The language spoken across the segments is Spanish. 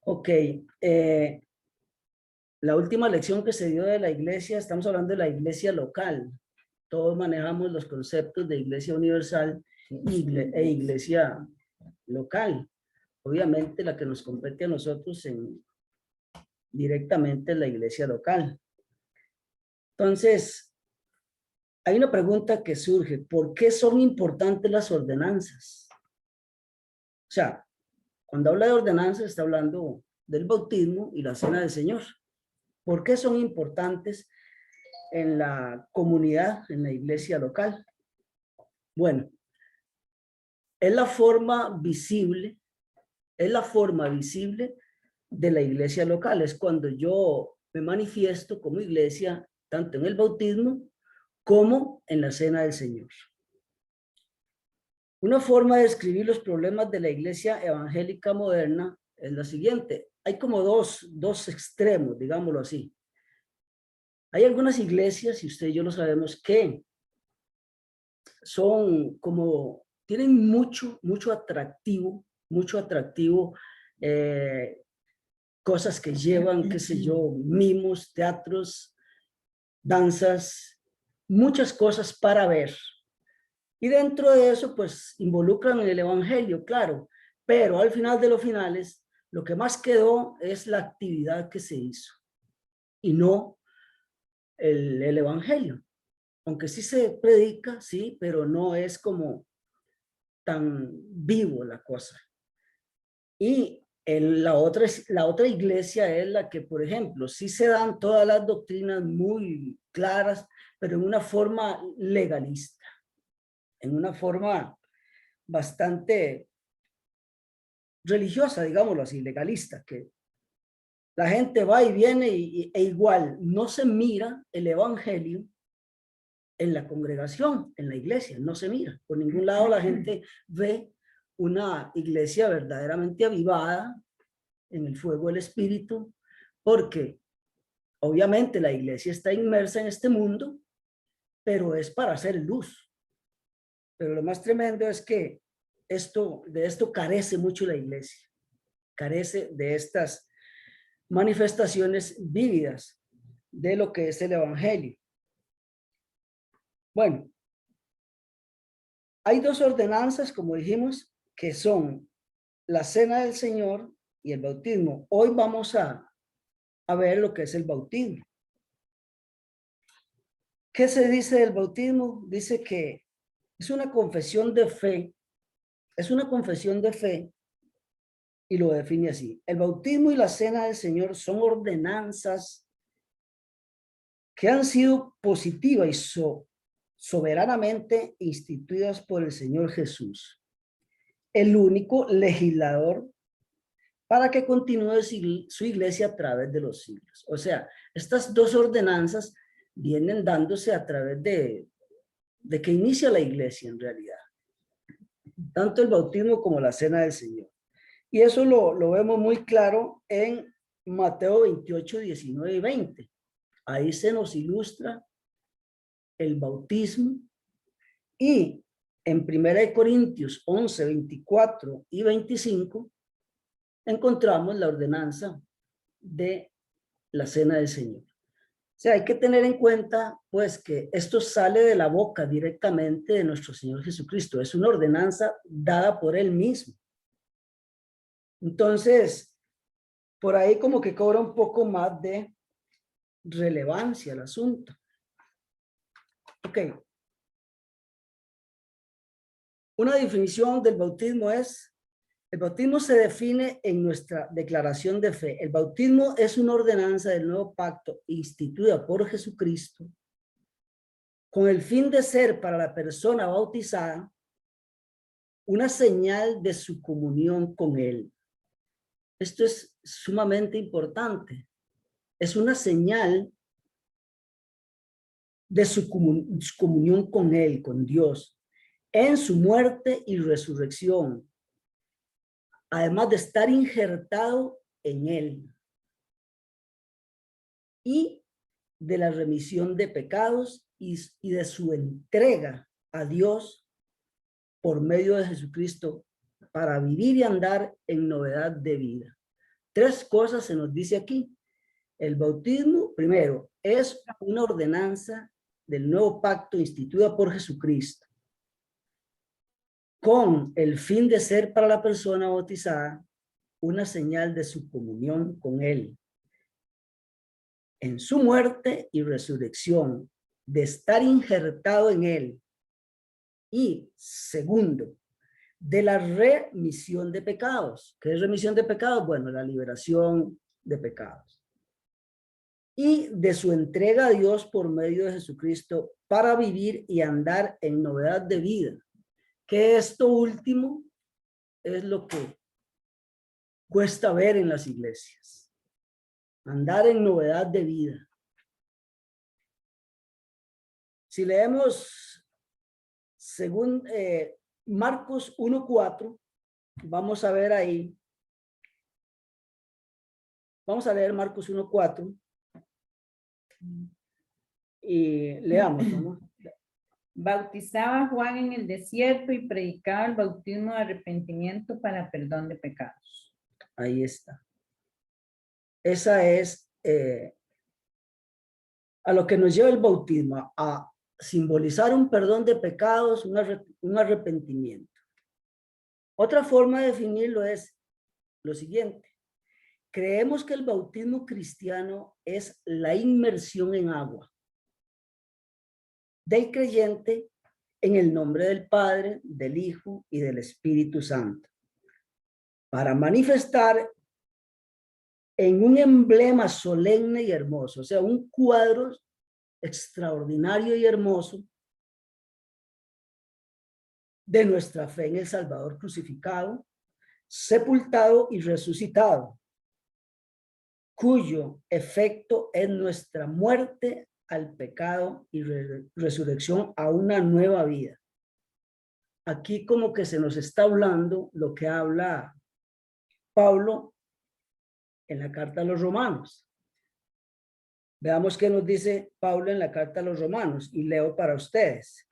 Ok, la última lección que se dio de la iglesia, estamos hablando de la iglesia local. Todos manejamos los conceptos de iglesia universal e iglesia local. Obviamente la que nos compete a nosotros directamente es la iglesia local. Entonces, hay una pregunta que surge: ¿por qué son importantes las ordenanzas? O sea, cuando habla de ordenanzas está hablando del bautismo y la cena del Señor. ¿Por qué son importantes en la comunidad, en la iglesia local? Bueno, es la forma visible, es la forma visible de la iglesia local. Es cuando yo me manifiesto como iglesia, tanto en el bautismo como en la cena del Señor. Una forma de describir los problemas de la iglesia evangélica moderna es la siguiente. Hay como dos extremos, digámoslo así. Hay algunas iglesias, y usted y yo lo sabemos, que son como, tienen mucho atractivo, cosas que llevan, qué sé yo, mimos, teatros, danzas, muchas cosas para ver. Y dentro de eso, pues, involucran el evangelio, claro, pero al final de los finales, lo que más quedó es la actividad que se hizo y no el evangelio. Aunque sí se predica, sí, pero no es como tan vivo la cosa. Y la otra iglesia es la que, por ejemplo, sí se dan todas las doctrinas muy claras, pero en una forma legalista, en una forma bastante religiosa, digámoslo así, legalista, que la gente va y viene e igual no se mira el evangelio en la congregación, en la iglesia, no se mira. Por ningún lado la gente ve una iglesia verdaderamente avivada en el fuego del Espíritu, porque obviamente la iglesia está inmersa en este mundo, pero es para hacer luz. Pero lo más tremendo es que de esto carece mucho la iglesia, carece de estas manifestaciones vívidas de lo que es el evangelio. Bueno, hay dos ordenanzas, como dijimos, que son la cena del Señor y el bautismo. Hoy vamos a ver lo que es el bautismo. ¿Qué se dice del bautismo? Dice que es una confesión de fe, es una confesión de fe, y lo define así: el bautismo y la cena del Señor son ordenanzas que han sido positivas y soberanamente instituidas por el Señor Jesús, el único legislador, para que continúe su iglesia a través de los siglos. O sea, estas dos ordenanzas vienen dándose a través de que inicia la iglesia en realidad, tanto el bautismo como la cena del Señor. Y eso lo vemos muy claro en Mateo 28, 19 y 20. Ahí se nos ilustra el bautismo, y en 1 Corintios 11, 24 y 25 encontramos la ordenanza de la cena del Señor. O sea, hay que tener en cuenta, pues, que esto sale de la boca directamente de nuestro Señor Jesucristo. Es una ordenanza dada por Él mismo. Entonces, por ahí como que cobra un poco más de relevancia el asunto. Ok. Una definición del bautismo es: el bautismo se define en nuestra declaración de fe. El bautismo es una ordenanza del nuevo pacto instituida por Jesucristo con el fin de ser para la persona bautizada una señal de su comunión con Él. Esto es sumamente importante. Es una señal de su comunión con Él, con Dios, en su muerte y resurrección, además de estar injertado en Él, y de la remisión de pecados y de su entrega a Dios por medio de Jesucristo para vivir y andar en novedad de vida. 3 cosas se nos dice aquí. El bautismo, primero, es una ordenanza del nuevo pacto instituida por Jesucristo, con el fin de ser para la persona bautizada una señal de su comunión con Él, en su muerte y resurrección, de estar injertado en Él. Y segundo, de la remisión de pecados. ¿Qué es remisión de pecados? Bueno, la liberación de pecados. Y de su entrega a Dios por medio de Jesucristo para vivir y andar en novedad de vida. Que esto último es lo que cuesta ver en las iglesias. Andar en novedad de vida. Si leemos según Marcos 1:4, vamos a ver ahí. Vamos a leer Marcos 1:4 y leamos, ¿no? Bautizaba a Juan en el desierto y predicaba el bautismo de arrepentimiento para perdón de pecados. Ahí está. Esa es a lo que nos lleva el bautismo, a simbolizar un perdón de pecados, un arrepentimiento. Otra forma de definirlo es lo siguiente. Creemos que el bautismo cristiano es la inmersión en agua del creyente en el nombre del Padre, del Hijo y del Espíritu Santo, para manifestar en un emblema solemne y hermoso, o sea, un cuadro extraordinario y hermoso de nuestra fe en el Salvador crucificado, sepultado y resucitado, cuyo efecto es nuestra muerte al pecado y resurrección a una nueva vida. Aquí como que se nos está hablando lo que habla Pablo en la carta a los romanos. Veamos qué nos dice Pablo en la carta a los romanos y leo para ustedes.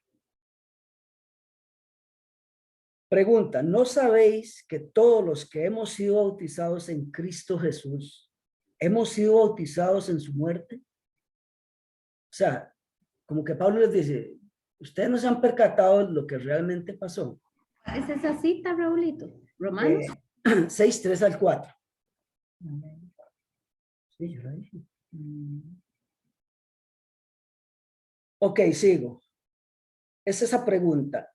Pregunta, ¿no sabéis que todos los que hemos sido bautizados en Cristo Jesús, hemos sido bautizados en su muerte? O sea, como que Pablo les dice, ustedes no se han percatado de lo que realmente pasó. ¿Es esa cita, Raulito? Romanos. 6, 3 al 4. Sí, yo la dije. Ok, sigo. Es esa pregunta.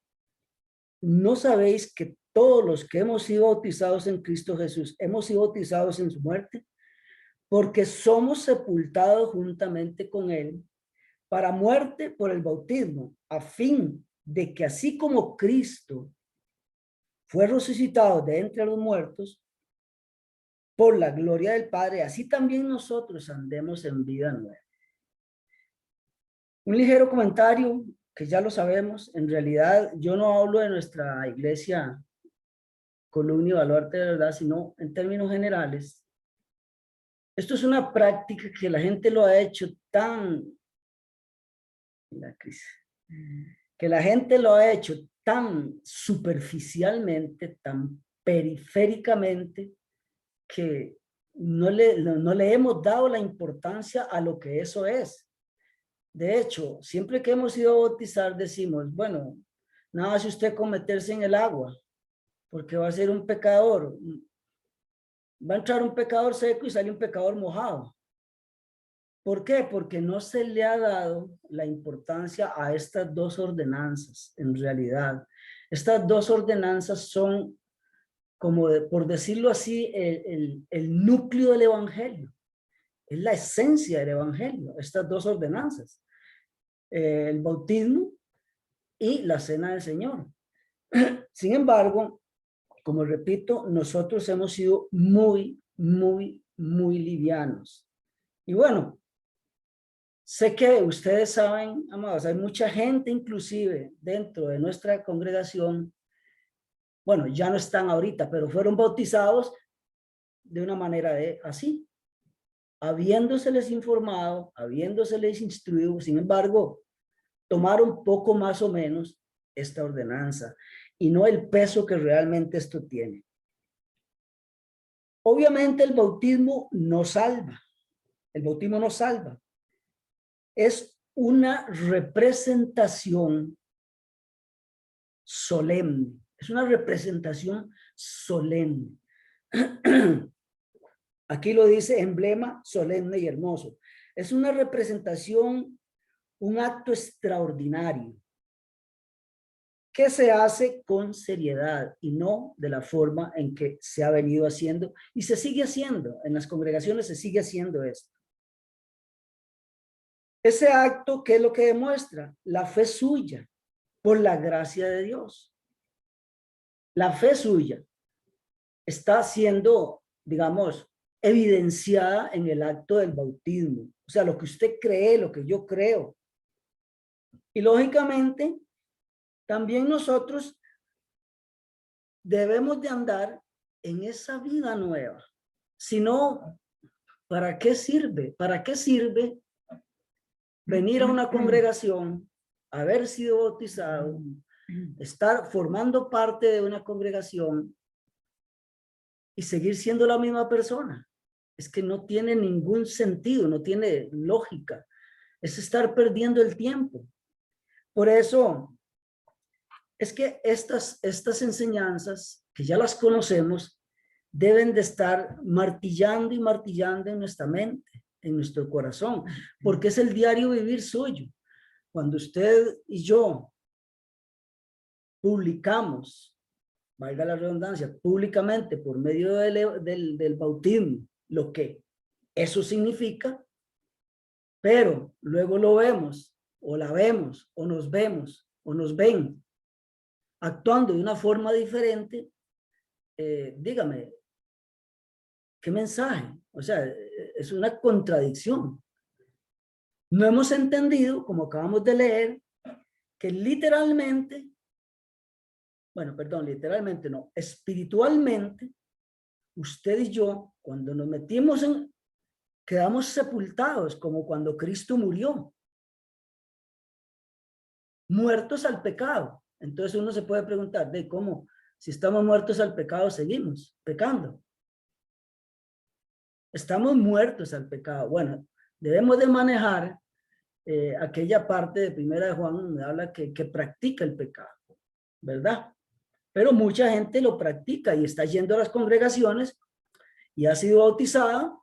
¿No sabéis que todos los que hemos sido bautizados en Cristo Jesús, hemos sido bautizados en su muerte? Porque somos sepultados juntamente con Él para muerte por el bautismo, a fin de que así como Cristo fue resucitado de entre los muertos, por la gloria del Padre, así también nosotros andemos en vida nueva. Un ligero comentario, que ya lo sabemos, en realidad yo no hablo de nuestra iglesia Columna y Baluarte de verdad, sino en términos generales. Esto es una práctica que la gente lo ha hecho que la gente lo ha hecho tan superficialmente, tan periféricamente, que no le hemos dado la importancia a lo que eso es. De hecho, siempre que hemos ido a bautizar decimos, bueno, nada hace usted con meterse en el agua, porque va a ser un pecador. Va a entrar un pecador seco y sale un pecador mojado. ¿Por qué? Porque no se le ha dado la importancia a estas 2 ordenanzas, en realidad. Estas 2 ordenanzas son, como por decirlo así, el núcleo del evangelio. Es la esencia del evangelio, estas 2 ordenanzas. El bautismo y la cena del Señor. Sin embargo, como repito, nosotros hemos sido muy livianos. Y bueno, sé que ustedes saben, amados, hay mucha gente inclusive dentro de nuestra congregación, bueno, ya no están ahorita, pero fueron bautizados de una manera así, habiéndoseles informado, habiéndoseles instruido, sin embargo, tomaron poco más o menos esta ordenanza. y no el peso que realmente esto tiene. Obviamente el bautismo no salva. El bautismo no salva. Es una representación solemne. Es una representación solemne. Aquí lo dice emblema solemne y hermoso. Es una representación, un acto extraordinario que se hace con seriedad y no de la forma en que se ha venido haciendo y se sigue haciendo. En las congregaciones se sigue haciendo esto. Ese acto, ¿qué es lo que demuestra? La fe suya por la gracia de Dios. La fe suya está siendo, digamos, evidenciada en el acto del bautismo. O sea, lo que usted cree, lo que yo creo. Y lógicamente, también nosotros debemos de andar en esa vida nueva. Si no, ¿para qué sirve? ¿Para qué sirve venir a una congregación, haber sido bautizado, estar formando parte de una congregación y seguir siendo la misma persona? Es que no tiene ningún sentido, no tiene lógica. Es estar perdiendo el tiempo. Por eso es que estas enseñanzas, que ya las conocemos, deben de estar martillando y martillando en nuestra mente, en nuestro corazón, porque es el diario vivir suyo. Cuando usted y yo publicamos, valga la redundancia, públicamente por medio del bautismo, lo que eso significa, pero luego lo vemos, o la vemos, o nos vemos, o nos ven, actuando de una forma diferente, dígame, ¿qué mensaje? O sea, es una contradicción. No hemos entendido, como acabamos de leer, que literalmente, bueno, perdón, literalmente no, espiritualmente, usted y yo, cuando nos metimos en, quedamos sepultados, como cuando Cristo murió, muertos al pecado. Entonces uno se puede preguntar, ¿de cómo? Si estamos muertos al pecado, seguimos pecando. Estamos muertos al pecado. Bueno, debemos de manejar aquella parte de Primera de Juan donde habla que practica el pecado, ¿verdad? Pero mucha gente lo practica y está yendo a las congregaciones y ha sido bautizada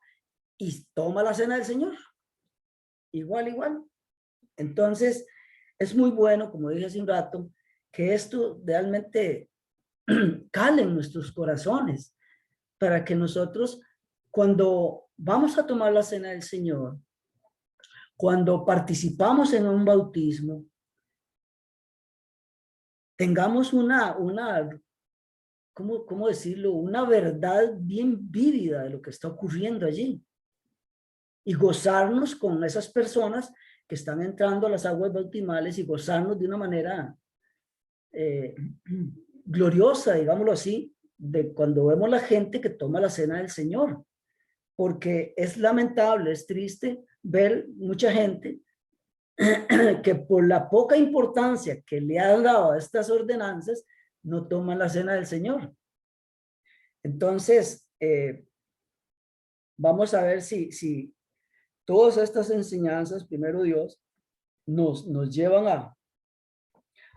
y toma la cena del Señor. Igual, igual. Entonces, es muy bueno, como dije hace un rato, que esto realmente cale en nuestros corazones para que nosotros, cuando vamos a tomar la cena del Señor, cuando participamos en un bautismo, tengamos ¿cómo decirlo? Una verdad bien vívida de lo que está ocurriendo allí. Y gozarnos con esas personas que están entrando a las aguas bautismales y gozarnos de una manera gloriosa, digámoslo así, de cuando vemos la gente que toma la cena del Señor. Porque es lamentable, es triste ver mucha gente que por la poca importancia que le han dado a estas ordenanzas, no toman la cena del Señor. Entonces, vamos a ver si todas estas enseñanzas, primero Dios, nos llevan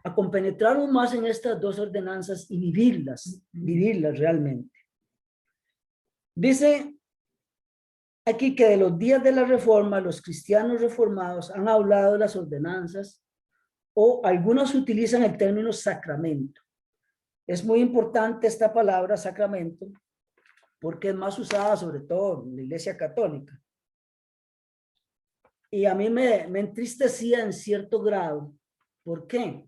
a compenetrarnos más en estas dos ordenanzas y vivirlas realmente. Dice aquí que de los días de la Reforma, los cristianos reformados han hablado de las ordenanzas o algunos utilizan el término sacramento. Es muy importante esta palabra sacramento porque es más usada sobre todo en la Iglesia Católica. Y a mí me entristecía en cierto grado. ¿Por qué?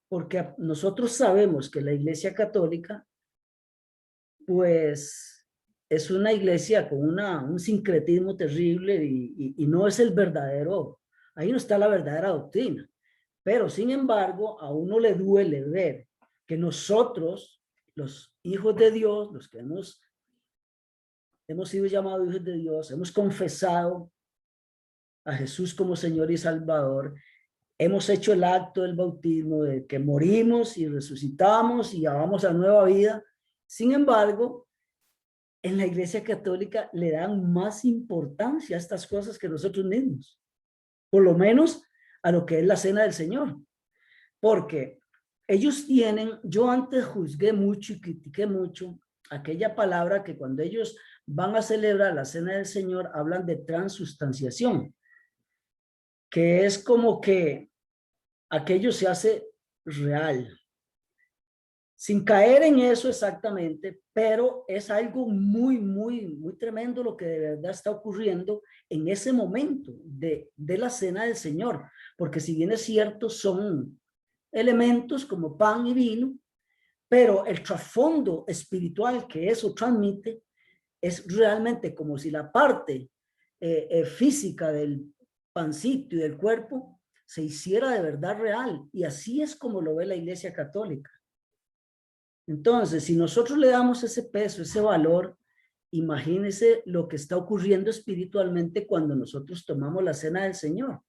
Porque nosotros sabemos que la Iglesia Católica, pues, es una iglesia con un sincretismo terrible y no es el verdadero, ahí no está la verdadera doctrina. Pero, sin embargo, a uno le duele ver que nosotros, los hijos de Dios, los que hemos sido llamados hijos de Dios, hemos confesado a Jesús como Señor y Salvador, hemos hecho el acto del bautismo, de que morimos y resucitamos y ya vamos a nueva vida. Sin embargo, en la Iglesia Católica le dan más importancia a estas cosas que nosotros mismos, por lo menos a lo que es la cena del Señor, porque ellos tienen, yo antes juzgué mucho y critiqué mucho aquella palabra que cuando ellos van a celebrar la cena del Señor hablan de transustanciación, que es como que aquello se hace real, sin caer en eso exactamente, pero es algo muy, muy, muy tremendo lo que de verdad está ocurriendo en ese momento de la cena del Señor, porque si bien es cierto, son elementos como pan y vino, pero el trasfondo espiritual que eso transmite es realmente como si la parte física del pancito y del cuerpo se hiciera de verdad real, y así es como lo ve la Iglesia Católica. Entonces, si nosotros le damos ese peso, ese valor, imagínense lo que está ocurriendo espiritualmente cuando nosotros tomamos la cena del Señor.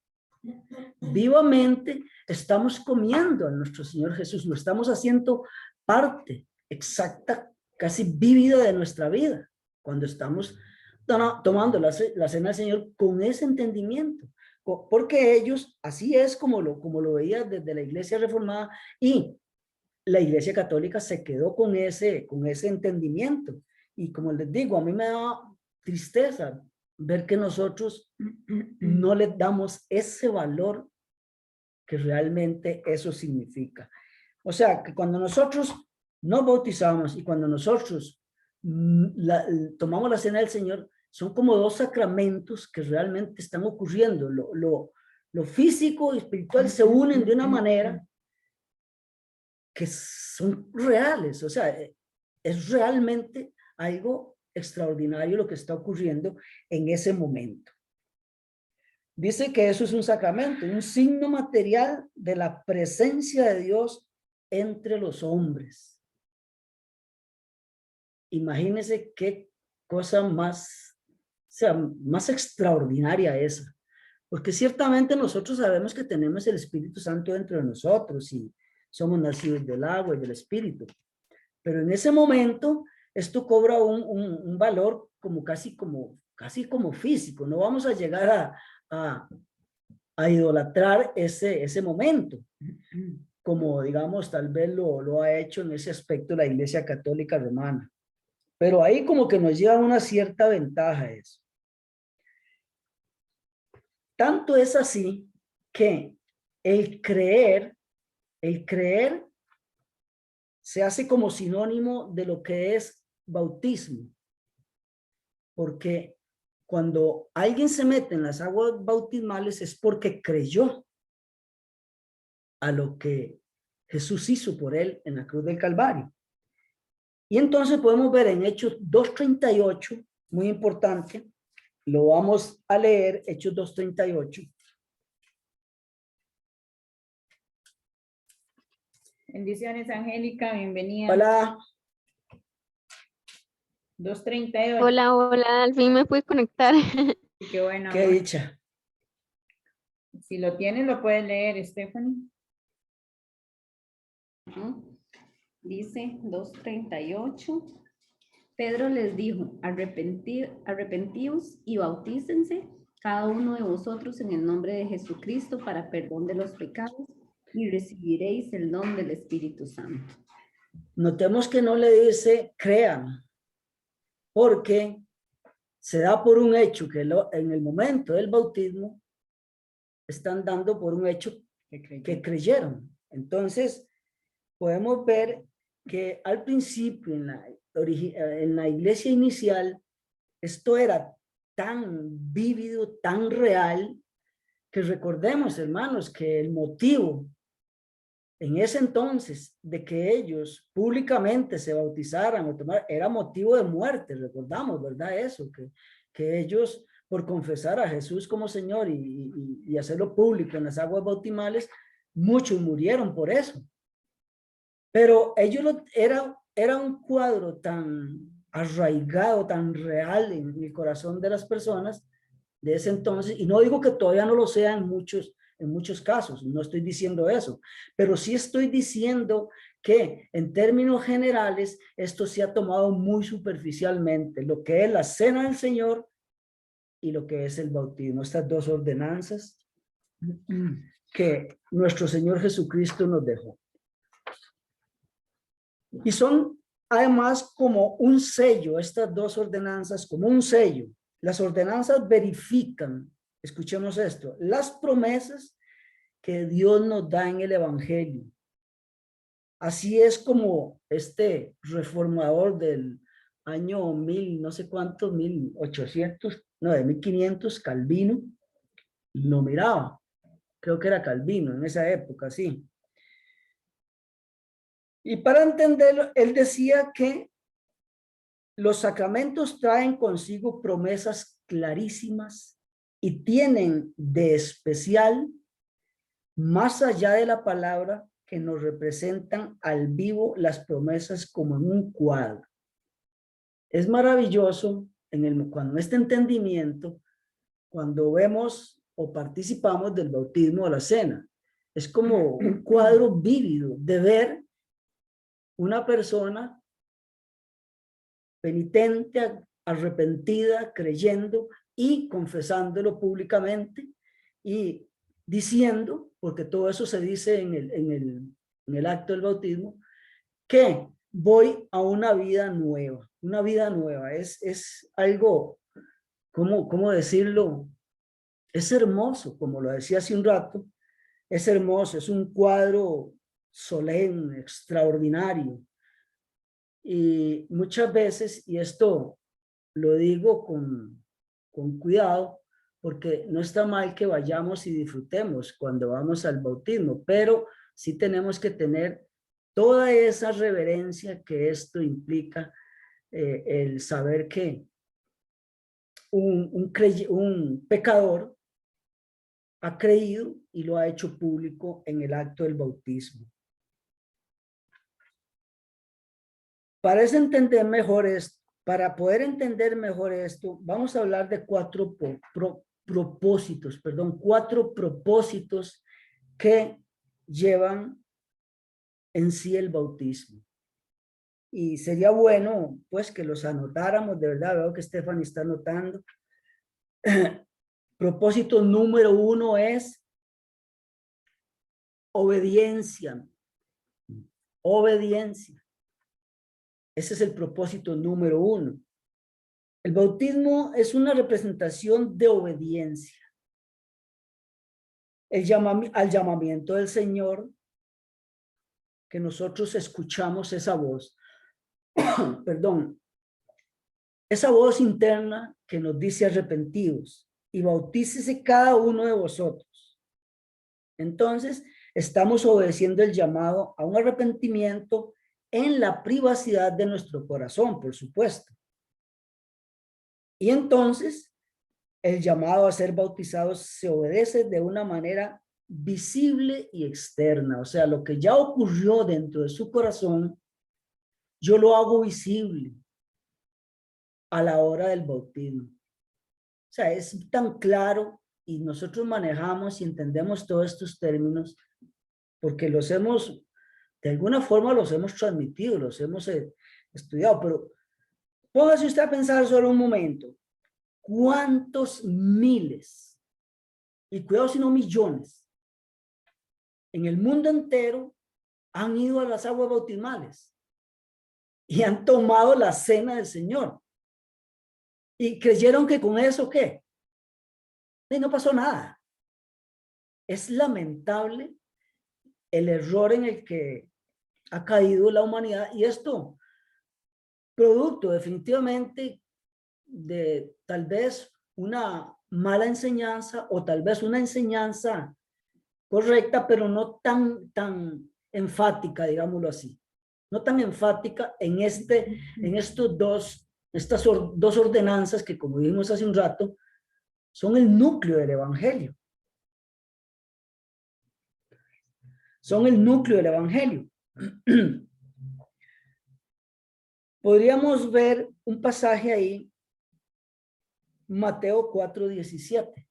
Vivamente estamos comiendo a nuestro Señor Jesús, lo estamos haciendo parte exacta, casi vívida de nuestra vida, cuando estamos tomando la cena del Señor con ese entendimiento, porque ellos, así es como lo veían desde la Iglesia Reformada, y la Iglesia Católica se quedó con ese entendimiento. Y como les digo, a mí me da tristeza ver que nosotros no le damos ese valor que realmente eso significa. O sea, que cuando nosotros nos bautizamos y cuando nosotros tomamos la cena del Señor, son como dos sacramentos que realmente están ocurriendo. Lo físico y espiritual se unen de una manera que son reales, o sea, es realmente algo extraordinario lo que está ocurriendo en ese momento. Dice que eso es un sacramento, un signo material de la presencia de Dios entre los hombres. Imagínense qué cosa más, o sea, más extraordinaria esa, porque ciertamente nosotros sabemos que tenemos el Espíritu Santo dentro de nosotros y somos nacidos del agua y del Espíritu. Pero en ese momento, esto cobra un valor como casi como físico. No vamos a llegar a idolatrar ese momento, como digamos, tal vez lo ha hecho en ese aspecto la Iglesia Católica Romana. Pero ahí como que nos lleva una cierta ventaja eso. Tanto es así que el creer se hace como sinónimo de lo que es bautismo, porque cuando alguien se mete en las aguas bautismales es porque creyó a lo que Jesús hizo por él en la cruz del Calvario. Y entonces podemos ver en Hechos 2:38, muy importante, lo vamos a leer, Hechos 2:38. Bendiciones, Angélica, bienvenida. Hola. 2:38. Hola, hola, al fin me pude conectar. Qué bueno. Qué dicha. Si lo tienes, lo puedes leer, Stephanie. Dice 2:38. Pedro les dijo, arrepentíos y bautícense cada uno de vosotros en el nombre de Jesucristo para perdón de los pecados y recibiréis el don del Espíritu Santo. Notemos que no le dice crean, porque se da por un hecho que en el momento del bautismo están dando por un hecho que creyeron. Entonces, podemos ver que al principio, en la iglesia inicial, esto era tan vívido, tan real, que recordemos, hermanos, que el motivo en ese entonces de que ellos públicamente se bautizaran o tomaran, era motivo de muerte, recordamos, ¿verdad? Eso, que ellos por confesar a Jesús como Señor y hacerlo público en las aguas bautismales, muchos murieron por eso. Pero era un cuadro tan arraigado, tan real en el corazón de las personas de ese entonces, y no digo que todavía no lo sean muchos en muchos casos, no estoy diciendo eso, pero sí estoy diciendo que en términos generales esto se ha tomado muy superficialmente, lo que es la cena del Señor y lo que es el bautismo, estas dos ordenanzas que nuestro Señor Jesucristo nos dejó. Y son además como un sello, estas dos ordenanzas como un sello. Las ordenanzas verifican, escuchemos esto, las promesas que Dios nos da en el Evangelio. Así es como este reformador del año 1000, no sé cuántos, 1800, no, de 1500, Calvino, lo miraba. Creo que era Calvino en esa época, sí. Y para entenderlo, él decía que los sacramentos traen consigo promesas clarísimas y tienen de especial, más allá de la palabra, que nos representan al vivo las promesas como en un cuadro. Es maravilloso cuando este entendimiento, cuando vemos o participamos del bautismo o la cena. Es como un cuadro vívido de ver una persona penitente, arrepentida, creyendo y confesándolo públicamente y diciendo, porque todo eso se dice en el acto del bautismo, que voy a una vida nueva. Una vida nueva es algo, ¿cómo decirlo? Es hermoso, como lo decía hace un rato, es hermoso, es un cuadro solemne, extraordinario. Y muchas veces, y esto lo digo con cuidado, porque no está mal que vayamos y disfrutemos cuando vamos al bautismo, pero sí tenemos que tener toda esa reverencia que esto implica, el saber que un pecador ha creído y lo ha hecho público en el acto del bautismo. Para poder entender mejor esto, vamos a hablar de cuatro propósitos que llevan en sí el bautismo. Y sería bueno, pues, que los anotáramos, de verdad, veo que Stephanie está anotando. Propósito número 1 es obediencia. Obediencia. Ese es el propósito número 1. El bautismo es una representación de obediencia. Al llamamiento del Señor, que nosotros escuchamos esa voz, perdón, esa voz interna que nos dice arrepentidos y bautícese cada uno de vosotros. Entonces, estamos obedeciendo el llamado a un arrepentimiento en la privacidad de nuestro corazón, por supuesto. Y entonces, el llamado a ser bautizados se obedece de una manera visible y externa. O sea, lo que ya ocurrió dentro de su corazón, yo lo hago visible a la hora del bautismo. O sea, es tan claro y nosotros manejamos y entendemos todos estos términos porque los hemos, de alguna forma los hemos transmitido, los hemos estudiado, pero póngase usted a pensar solo un momento. ¿Cuántos miles, y cuidado si no millones, en el mundo entero han ido a las aguas bautismales y han tomado la cena del Señor? Y creyeron que con eso, ¿qué? Y no pasó nada. Es lamentable el error en el que ha caído la humanidad, y esto producto definitivamente de tal vez una mala enseñanza o tal vez una enseñanza correcta, pero no tan enfática, digámoslo así. No tan enfática en estas dos ordenanzas que, como dijimos hace un rato, son el núcleo del evangelio. Son el núcleo del evangelio. Podríamos ver un pasaje ahí, Mateo 4:17.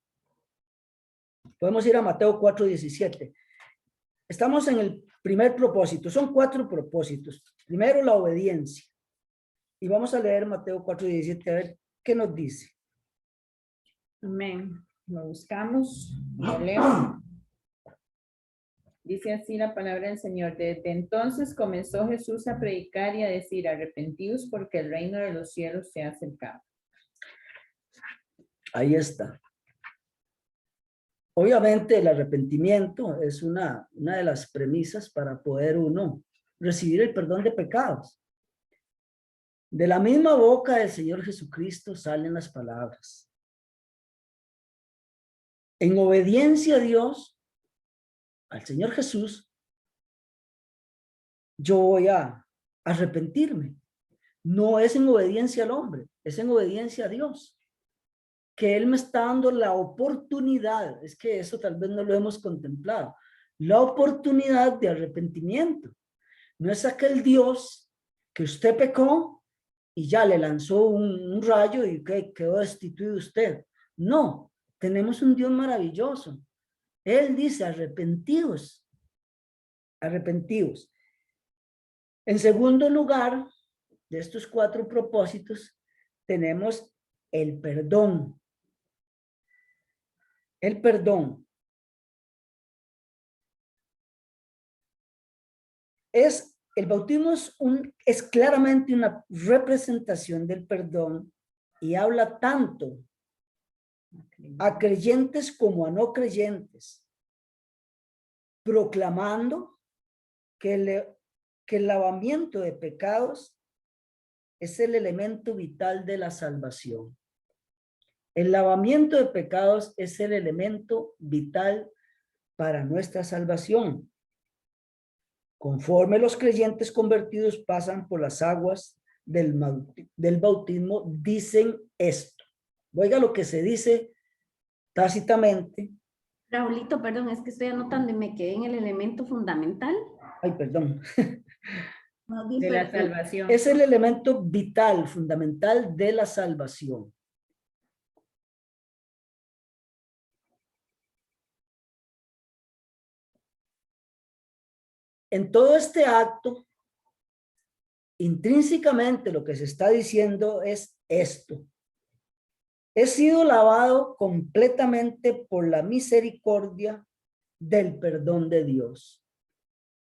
Podemos ir a Mateo 4:17. Estamos en el primer propósito. Son 4 propósitos. Primero, la obediencia. Y vamos a leer Mateo 4:17 a ver qué nos dice. Amén. Lo buscamos, lo leo. Dice así la palabra del Señor. Desde entonces comenzó Jesús a predicar y a decir, arrepentidos porque el reino de los cielos se ha acercado. Ahí está. Obviamente el arrepentimiento es una de las premisas para poder uno recibir el perdón de pecados. De la misma boca del Señor Jesucristo salen las palabras. En obediencia a Dios, al Señor Jesús, yo voy a arrepentirme. No es en obediencia al hombre, es en obediencia a Dios. Que Él me está dando la oportunidad, es que eso tal vez no lo hemos contemplado, la oportunidad de arrepentimiento. No es aquel Dios que usted pecó y ya le lanzó un rayo y que quedó destituido usted. No, tenemos un Dios maravilloso. Él dice, arrepentidos, arrepentidos. En segundo lugar, de estos 4 propósitos, tenemos el perdón. El perdón. El bautismo es claramente una representación del perdón y habla tanto a creyentes como a no creyentes, proclamando que el lavamiento de pecados es el elemento vital de la salvación. El lavamiento de pecados es el elemento vital para nuestra salvación. Conforme los creyentes convertidos pasan por las aguas del bautismo, dicen esto. Oiga lo que se dice tácitamente. Raulito, perdón, es que estoy anotando y me quedé en el elemento fundamental. Ay, perdón. Más bien, De la salvación. Es el elemento vital, fundamental de la salvación. En todo este acto, intrínsecamente lo que se está diciendo es esto. He sido lavado completamente por la misericordia del perdón de Dios.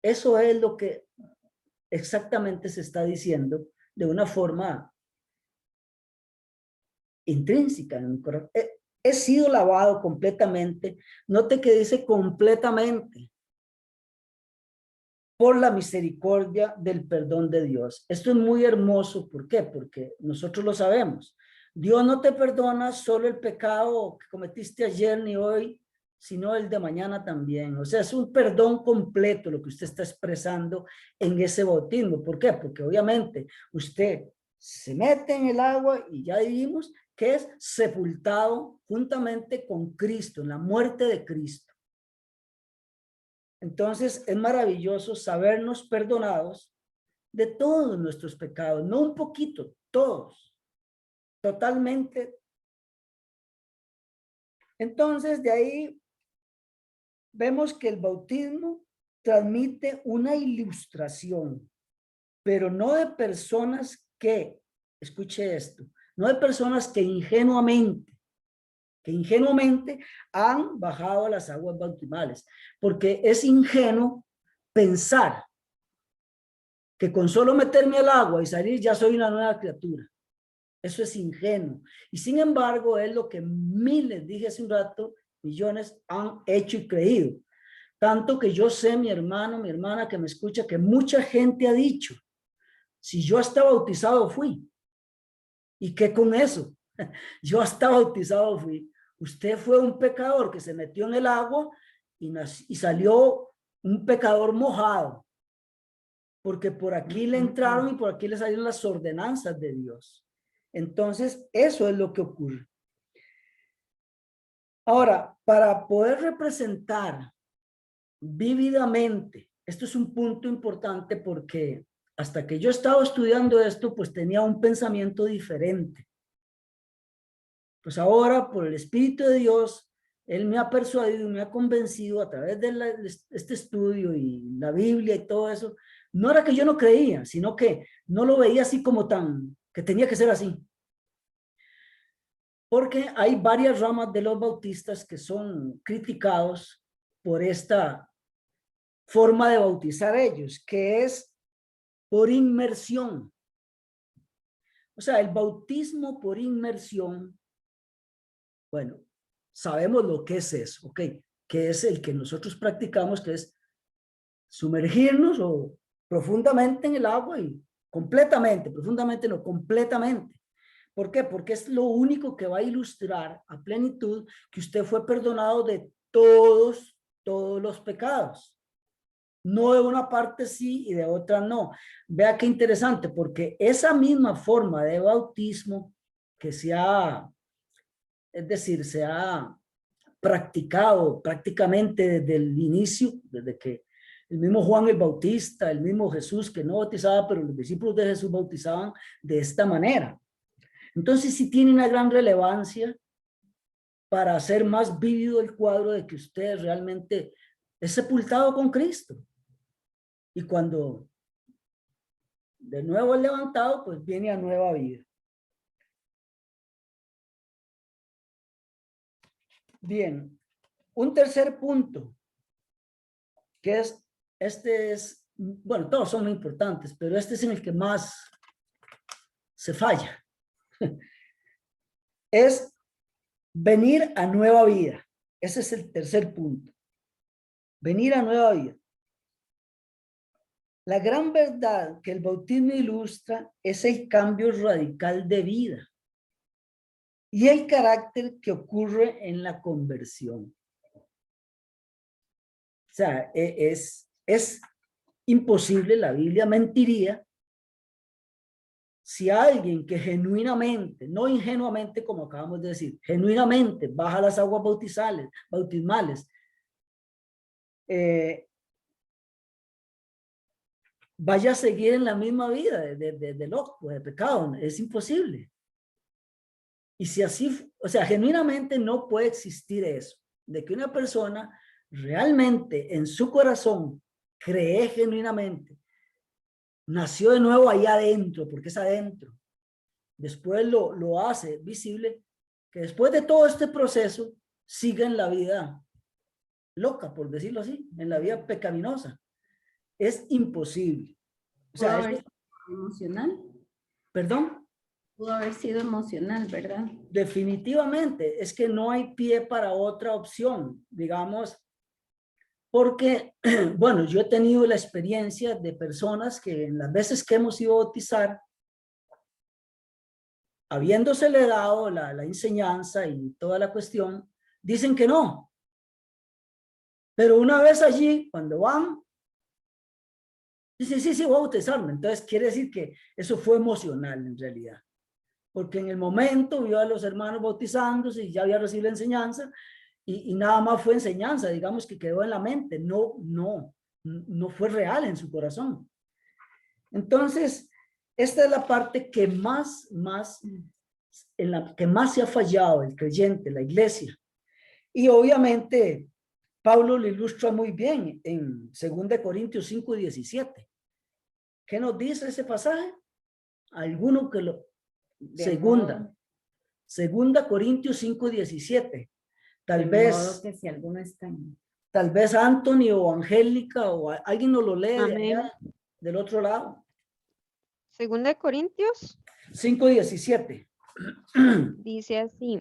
Eso es lo que exactamente se está diciendo de una forma intrínseca. He sido lavado completamente. Note que dice completamente por la misericordia del perdón de Dios. Esto es muy hermoso. ¿Por qué? Porque nosotros lo sabemos. Dios no te perdona solo el pecado que cometiste ayer ni hoy, sino el de mañana también. O sea, es un perdón completo lo que usted está expresando en ese bautismo. ¿Por qué? Porque obviamente usted se mete en el agua y ya vimos que es sepultado juntamente con Cristo, en la muerte de Cristo. Entonces es maravilloso sabernos perdonados de todos nuestros pecados, no un poquito, todos, totalmente. Entonces de ahí vemos que el bautismo transmite una ilustración, pero no de personas que, escuche esto, no de personas que ingenuamente han bajado a las aguas bautismales, porque es ingenuo pensar que con solo meterme al agua y salir ya soy una nueva criatura. Eso es ingenuo. Y sin embargo es lo que miles, dije hace un rato, millones han hecho y creído. Tanto que yo sé, mi hermano, mi hermana que me escucha, que mucha gente ha dicho, si yo hasta bautizado fui. ¿Y qué con eso? Yo hasta bautizado fui. Usted fue un pecador que se metió en el agua y salió un pecador mojado, porque por aquí le entraron y por aquí le salieron las ordenanzas de Dios. Entonces, eso es lo que ocurre. Ahora, para poder representar vívidamente, esto es un punto importante porque hasta que yo estaba estudiando esto, pues tenía un pensamiento diferente. Pues ahora, por el Espíritu de Dios, Él me ha persuadido, me ha convencido a través de este estudio y la Biblia y todo eso. No era que yo no creía, sino que no lo veía así como tan, que tenía que ser así. Porque hay varias ramas de los bautistas que son criticados por esta forma de bautizar ellos, que es por inmersión. O sea, el bautismo por inmersión, bueno, sabemos lo que es eso, ¿ok? Que es el que nosotros practicamos, que es sumergirnos o profundamente en el agua y completamente, profundamente no, completamente. ¿Por qué? Porque es lo único que va a ilustrar a plenitud que usted fue perdonado de todos los pecados. No de una parte sí y de otra no. Vea qué interesante, porque esa misma forma de bautismo que se ha practicado prácticamente desde el inicio, desde que el mismo Juan el Bautista, el mismo Jesús que no bautizaba, pero los discípulos de Jesús bautizaban de esta manera. Entonces sí tiene una gran relevancia para hacer más vívido el cuadro de que usted realmente es sepultado con Cristo. Y cuando de nuevo es levantado, pues viene a nueva vida. Bien, un tercer punto, que es, bueno, todos son muy importantes, pero este es en el que más se falla. Es venir a nueva vida. Ese es el tercer punto. Venir a nueva vida. La gran verdad que el bautismo ilustra es el cambio radical de vida y el carácter que ocurre en la conversión. O sea, es imposible, la Biblia mentiría si alguien que genuinamente, no ingenuamente como acabamos de decir, genuinamente baja las aguas bautismales, vaya a seguir en la misma vida de loco, de pecado. Es imposible. Y si así, o sea, genuinamente no puede existir eso, de que una persona realmente en su corazón cree genuinamente, nació de nuevo ahí adentro, porque es adentro. Después lo hace visible, que después de todo este proceso siga en la vida loca, por decirlo así, en la vida pecaminosa. Es imposible. O sea, ¿Pudo haber sido emocional? perdón. Pudo haber sido emocional, ¿verdad? Definitivamente, es que no hay pie para otra opción, digamos, porque, bueno, yo he tenido la experiencia de personas que en las veces que hemos ido a bautizar, habiéndosele dado la enseñanza y toda la cuestión, dicen que no. Pero una vez allí, cuando van, dicen, sí, voy a bautizarme. Entonces quiere decir que eso fue emocional en realidad. Porque en el momento vio a los hermanos bautizándose y ya había recibido la enseñanza y nada más fue enseñanza, digamos que quedó en la mente, no fue real en su corazón. Entonces, esta es la parte que en la que más se ha fallado el creyente, la iglesia. Y obviamente Pablo lo ilustra muy bien en 2 Corintios 5:17. ¿Qué nos dice ese pasaje? Alguno que lo... Segunda Corintios 5:17. Tal vez que si alguno está en... Tal vez Anthony o Angélica o alguien nos lo lee de Amén. allá, del otro lado. Segunda de Corintios 5:17. dice así: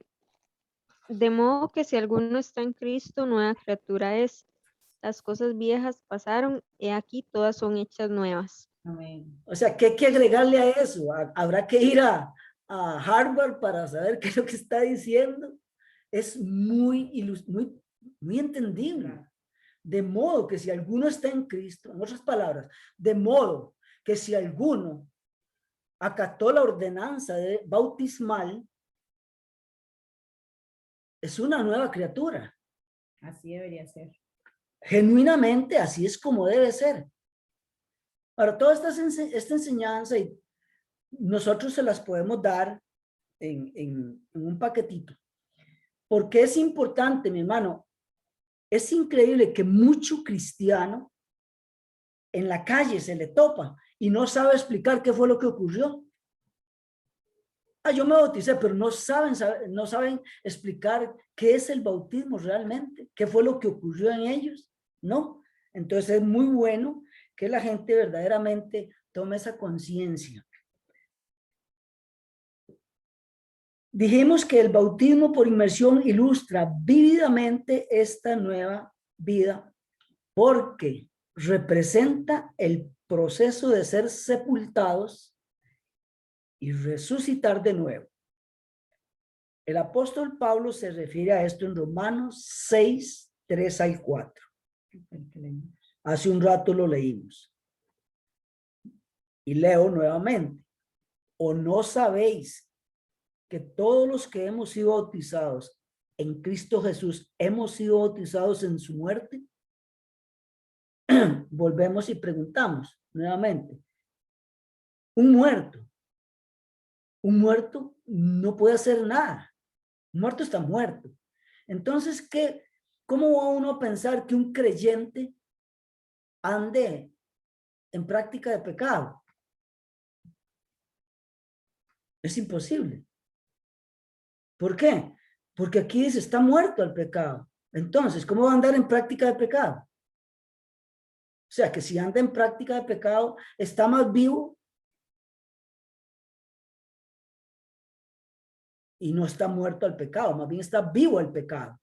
de modo que si alguno está en Cristo, nueva criatura es. Las cosas viejas pasaron, he aquí todas son hechas nuevas. Amén. O sea, ¿qué hay que agregarle a eso? Habrá que ir a Harvard para saber qué es lo que está diciendo. Es muy entendible. De modo que si alguno está en Cristo, en otras palabras, de modo que si alguno acató la ordenanza bautismal, es una nueva criatura. Así debería ser. Genuinamente así es como debe ser. Ahora, toda esta enseñanza y nosotros se las podemos dar en un paquetito. Porque es importante, mi hermano. Es increíble que mucho cristiano en la calle se le topa y no sabe explicar qué fue lo que ocurrió. Yo me bauticé, pero no saben explicar qué es el bautismo realmente, qué fue lo que ocurrió en ellos, ¿no? Entonces es muy bueno que la gente verdaderamente tome esa conciencia. Dijimos que el bautismo por inmersión ilustra vívidamente esta nueva vida porque representa el proceso de ser sepultados y resucitar de nuevo. El apóstol Pablo se refiere a esto en Romanos 6, 3 al 4. Hace un rato lo leímos. Y leo nuevamente. ¿O no sabéis que todos los que hemos sido bautizados en Cristo Jesús hemos sido bautizados en su muerte? Volvemos y preguntamos nuevamente. Un muerto no puede hacer nada. Un muerto está muerto. Entonces, ¿cómo va uno a pensar que un creyente ande en práctica de pecado? Es imposible. ¿Por qué? Porque aquí dice, está muerto el pecado. Entonces, ¿cómo va a andar en práctica de pecado? O sea, que si anda en práctica de pecado, está más vivo y no está muerto al pecado, más bien está vivo al pecado.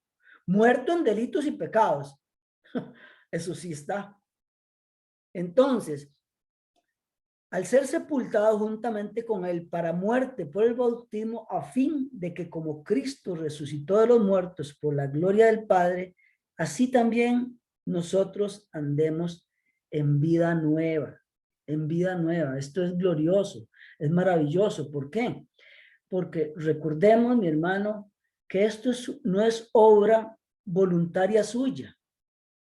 Muerto en delitos y pecados. Eso sí está. Entonces, al ser sepultado juntamente con él para muerte por el bautismo, a fin de que como Cristo resucitó de los muertos por la gloria del Padre, así también nosotros andemos en vida nueva, en vida nueva. Esto es glorioso, es maravilloso. ¿Por qué? Porque recordemos, mi hermano, que esto no es obra voluntaria suya.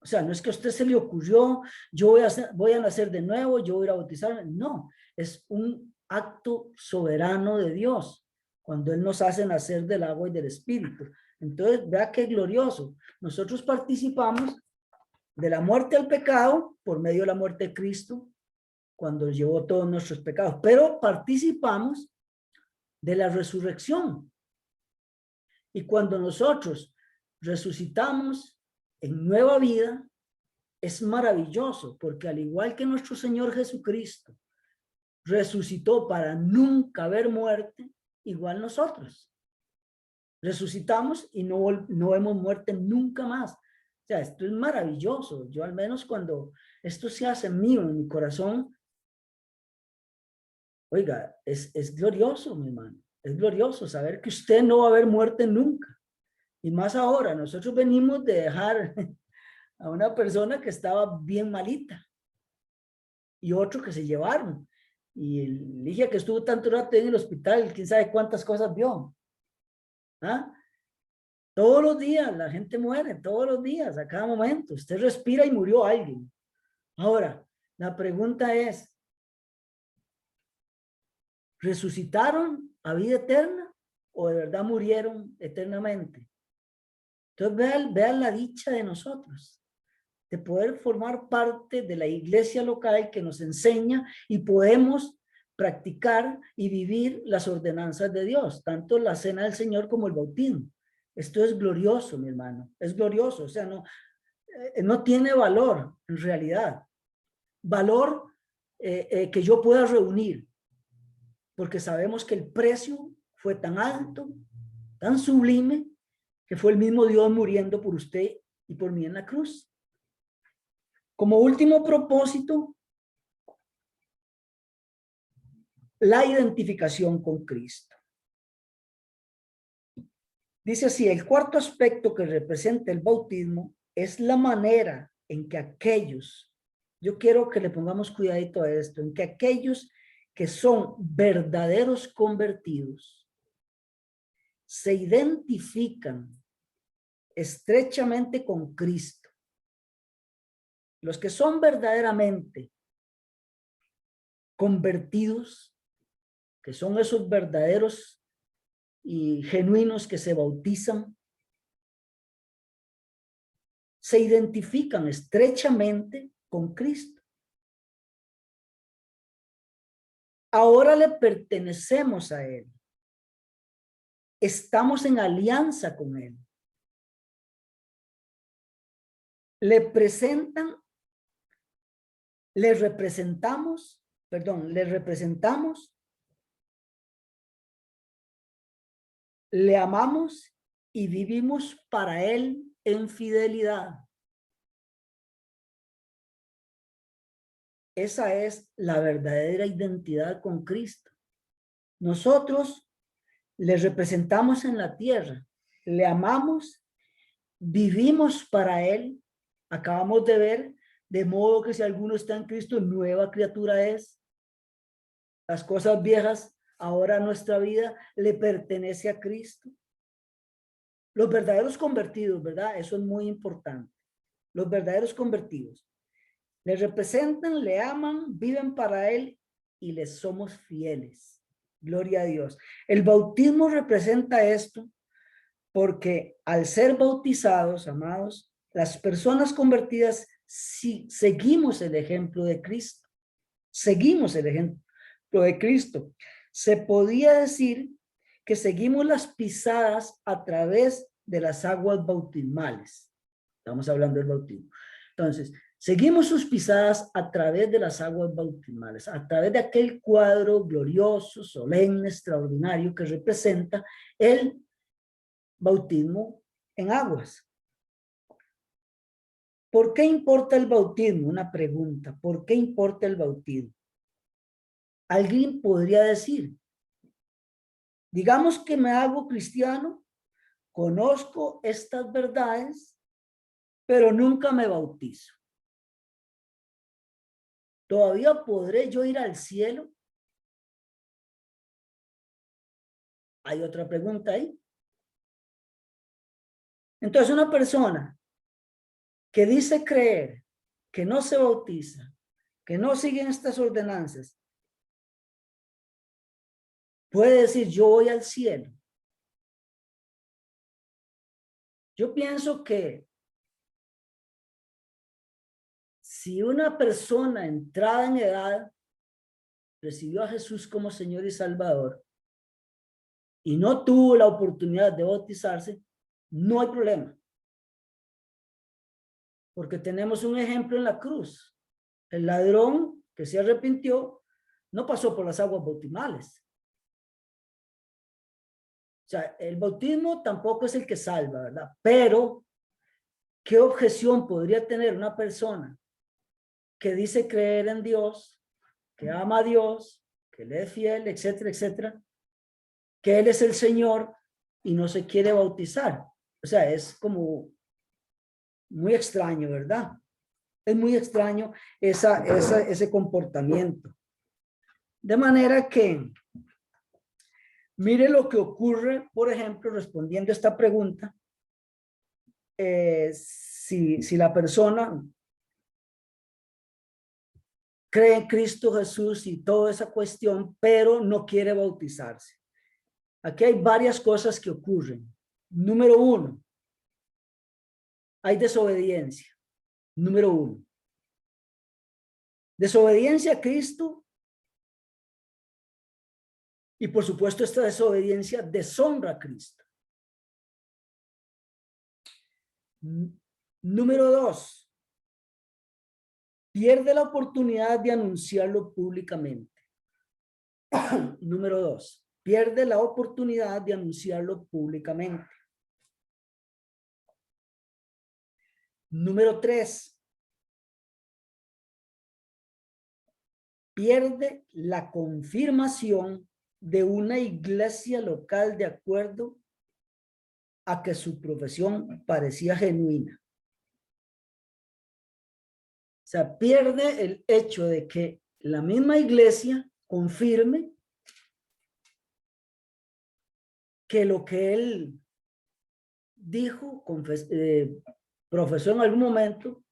O sea, no es que a usted se le ocurrió, yo voy a nacer de nuevo, yo voy a ir a bautizarme. No, es un acto soberano de Dios, cuando Él nos hace nacer del agua y del Espíritu. Entonces, vea qué glorioso. Nosotros participamos de la muerte al pecado por medio de la muerte de Cristo, cuando llevó todos nuestros pecados, pero participamos de la resurrección. Y cuando nosotros resucitamos en nueva vida, es maravilloso, porque al igual que nuestro Señor Jesucristo resucitó para nunca ver muerte, igual nosotros resucitamos y no vemos muerte nunca más. O sea, esto es maravilloso. Yo al menos cuando esto se hace mío en mi corazón, oiga, es glorioso, mi hermano. Es glorioso saber que usted no va a ver muerte nunca. Y más ahora, nosotros venimos de dejar a una persona que estaba bien malita y otro que se llevaron. Y Ligia, que estuvo tanto rato en el hospital, quién sabe cuántas cosas vio. ¿Ah? Todos los días la gente muere, todos los días, a cada momento. Usted respira y murió alguien. Ahora, la pregunta es, ¿resucitaron a vida eterna o de verdad murieron eternamente? Entonces vean la dicha de nosotros, de poder formar parte de la iglesia local que nos enseña y podemos practicar y vivir las ordenanzas de Dios, tanto la cena del Señor como el bautismo. Esto es glorioso, mi hermano, es glorioso, o sea, no tiene valor en realidad, valor que yo pueda reunir, porque sabemos que el precio fue tan alto, tan sublime, que fue el mismo Dios muriendo por usted y por mí en la cruz. Como último propósito, la identificación con Cristo. Dice así, el cuarto aspecto que representa el bautismo es la manera en que aquellos, yo quiero que le pongamos cuidadito a esto, en que aquellos que son verdaderos convertidos se identifican estrechamente con Cristo. Los que son verdaderamente convertidos, que son esos verdaderos y genuinos que se bautizan, se identifican estrechamente con Cristo. Ahora le pertenecemos a Él. Estamos en alianza con Él. Le representamos, le amamos y vivimos para Él en fidelidad. Esa es la verdadera identidad con Cristo. Nosotros le representamos en la tierra, le amamos, vivimos para Él. Acabamos de ver, de modo que si alguno está en Cristo, nueva criatura es. Las cosas viejas, ahora nuestra vida le pertenece a Cristo. Los verdaderos convertidos, ¿verdad? Eso es muy importante. Los verdaderos convertidos le representan, le aman, viven para Él y les somos fieles. Gloria a Dios. El bautismo representa esto porque al ser bautizados, amados, las personas convertidas, si seguimos el ejemplo de Cristo, seguimos el ejemplo de Cristo. Se podía decir que seguimos las pisadas a través de las aguas bautismales. Estamos hablando del bautismo. Entonces, seguimos sus pisadas a través de las aguas bautismales, a través de aquel cuadro glorioso, solemne, extraordinario que representa el bautismo en aguas. ¿Por qué importa el bautismo? Una pregunta. ¿Por qué importa el bautismo? Alguien podría decir, digamos que me hago cristiano, conozco estas verdades, pero nunca me bautizo. ¿Todavía podré yo ir al cielo? Hay otra pregunta ahí. Entonces, una persona que dice creer, que no se bautiza, que no siguen estas ordenanzas, puede decir, yo voy al cielo. Yo pienso que si una persona entrada en edad recibió a Jesús como Señor y Salvador y no tuvo la oportunidad de bautizarse, no hay problema. Porque tenemos un ejemplo en la cruz. El ladrón que se arrepintió no pasó por las aguas bautismales. O sea, el bautismo tampoco es el que salva, ¿verdad? Pero, ¿qué objeción podría tener una persona que dice creer en Dios, que ama a Dios, que le es fiel, etcétera, etcétera, que Él es el Señor y no se quiere bautizar? O sea, es como muy extraño, ¿verdad? Es muy extraño ese comportamiento. De manera que, mire lo que ocurre, por ejemplo, respondiendo a esta pregunta, si la persona cree en Cristo Jesús y toda esa cuestión, pero no quiere bautizarse. Aquí hay varias cosas que ocurren. Número uno, hay desobediencia. Número uno. Desobediencia a Cristo. Y por supuesto esta desobediencia deshonra a Cristo. Número dos. Pierde la oportunidad de anunciarlo públicamente. Número dos. Pierde la oportunidad de anunciarlo públicamente. Número tres. Pierde la confirmación de una iglesia local de acuerdo a que su profesión parecía genuina. O sea, pierde el hecho de que la misma iglesia confirme que lo que él dijo, profesó en algún momento,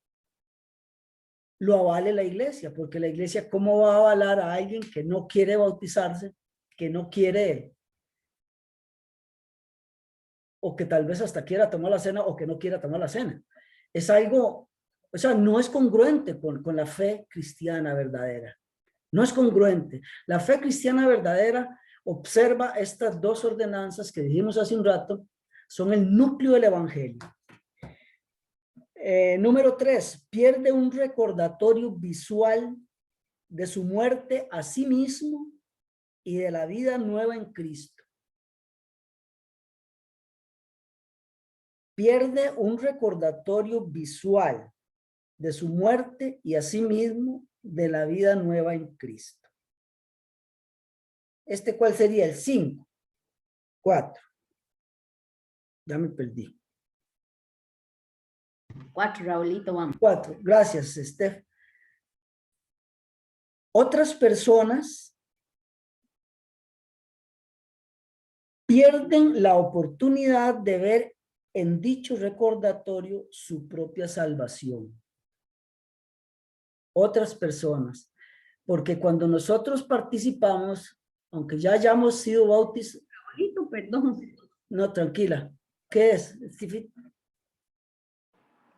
lo avale la iglesia, porque la iglesia, ¿cómo va a avalar a alguien que no quiere bautizarse, que no quiere, o que tal vez hasta quiera tomar la cena, o que no quiera tomar la cena? es algo, o sea, no es congruente con la fe cristiana verdadera. No es congruente. La fe cristiana verdadera observa estas dos ordenanzas que dijimos hace un rato, son el núcleo del evangelio. Número 3, pierde un recordatorio visual de su muerte a sí mismo y de la vida nueva en Cristo. Pierde un recordatorio visual de su muerte y asimismo de la vida nueva en Cristo. ¿Cuál sería? El 5. 4. Ya me perdí. 4, Raulito, vamos. 4. Gracias, Steph. Otras personas pierden la oportunidad de ver en dicho recordatorio su propia salvación. Otras personas, porque cuando nosotros participamos, aunque ya hayamos sido bautizados, Raulito, perdón. no, tranquila, ¿qué es?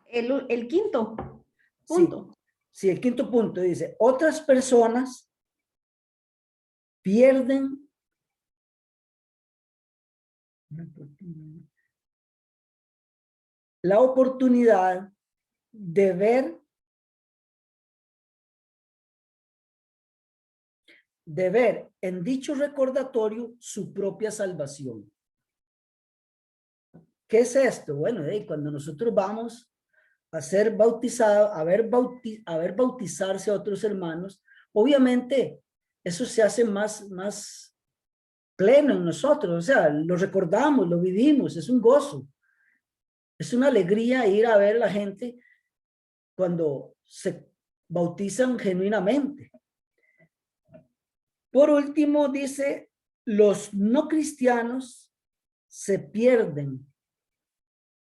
El quinto Sí, punto. sí, el quinto punto dice, otras personas pierden la oportunidad de ver en dicho recordatorio su propia salvación. ¿Qué es esto? Bueno, cuando nosotros vamos a ser bautizados, a ver bautizarse a otros hermanos, obviamente eso se hace más pleno en nosotros, o sea, lo recordamos, lo vivimos, es un gozo, es una alegría ir a ver a la gente cuando se bautizan genuinamente. Por último, dice, los no cristianos se pierden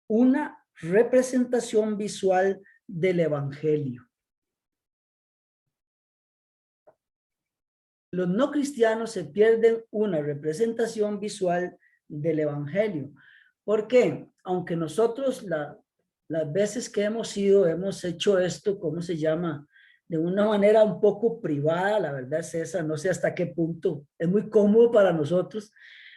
una representación visual del evangelio. Los no cristianos se pierden una representación visual del evangelio. ¿Por qué? Aunque nosotros las veces que hemos ido, hemos hecho esto, ¿cómo se llama? De una manera un poco privada, la verdad es esa, no sé hasta qué punto. Es muy cómodo para nosotros,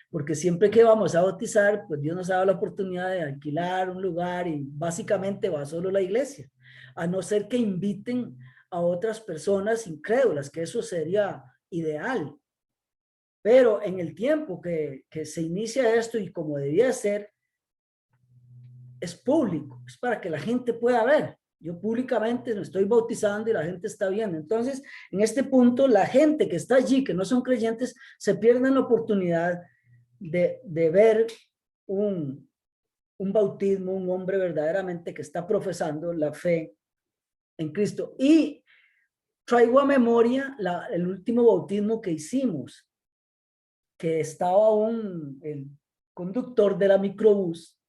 porque siempre que vamos a bautizar, pues Dios nos ha dado la oportunidad de alquilar un lugar y básicamente va solo la iglesia, a no ser que inviten a otras personas incrédulas, que eso sería ideal. Pero en el tiempo que se inicia esto y como debía ser, es público, es para que la gente pueda ver. Yo públicamente me estoy bautizando y la gente está viendo. Entonces, en este punto, la gente que está allí, que no son creyentes, se pierden la oportunidad de ver un bautismo, un hombre verdaderamente que está profesando la fe en Cristo. Y traigo a memoria el último bautismo que hicimos, que estaba el conductor de la microbús,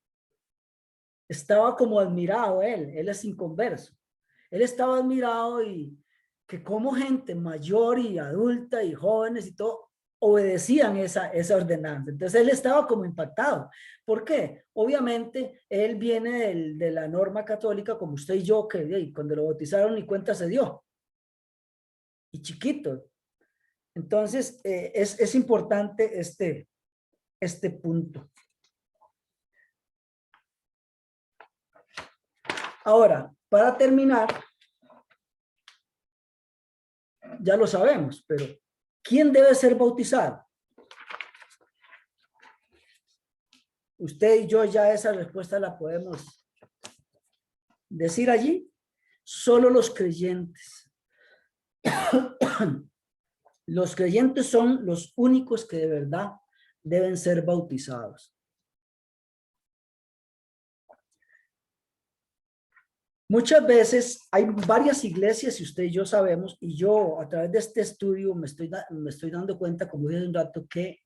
estaba como admirado él es inconverso. Él estaba admirado y que como gente mayor y adulta y jóvenes y todo obedecían esa ordenanza. Entonces él estaba como impactado. ¿Por qué? Obviamente él viene de la norma católica como usted y yo, que cuando lo bautizaron ni cuenta se dio. Y chiquito. Entonces es importante este punto. Ahora, para terminar, ya lo sabemos, pero ¿quién debe ser bautizado? Usted y yo ya esa respuesta la podemos decir allí. Solo los creyentes. Los creyentes son los únicos que de verdad deben ser bautizados. Muchas veces hay varias iglesias, y usted y yo sabemos, y yo a través de este estudio me estoy dando cuenta, como dije hace un rato, que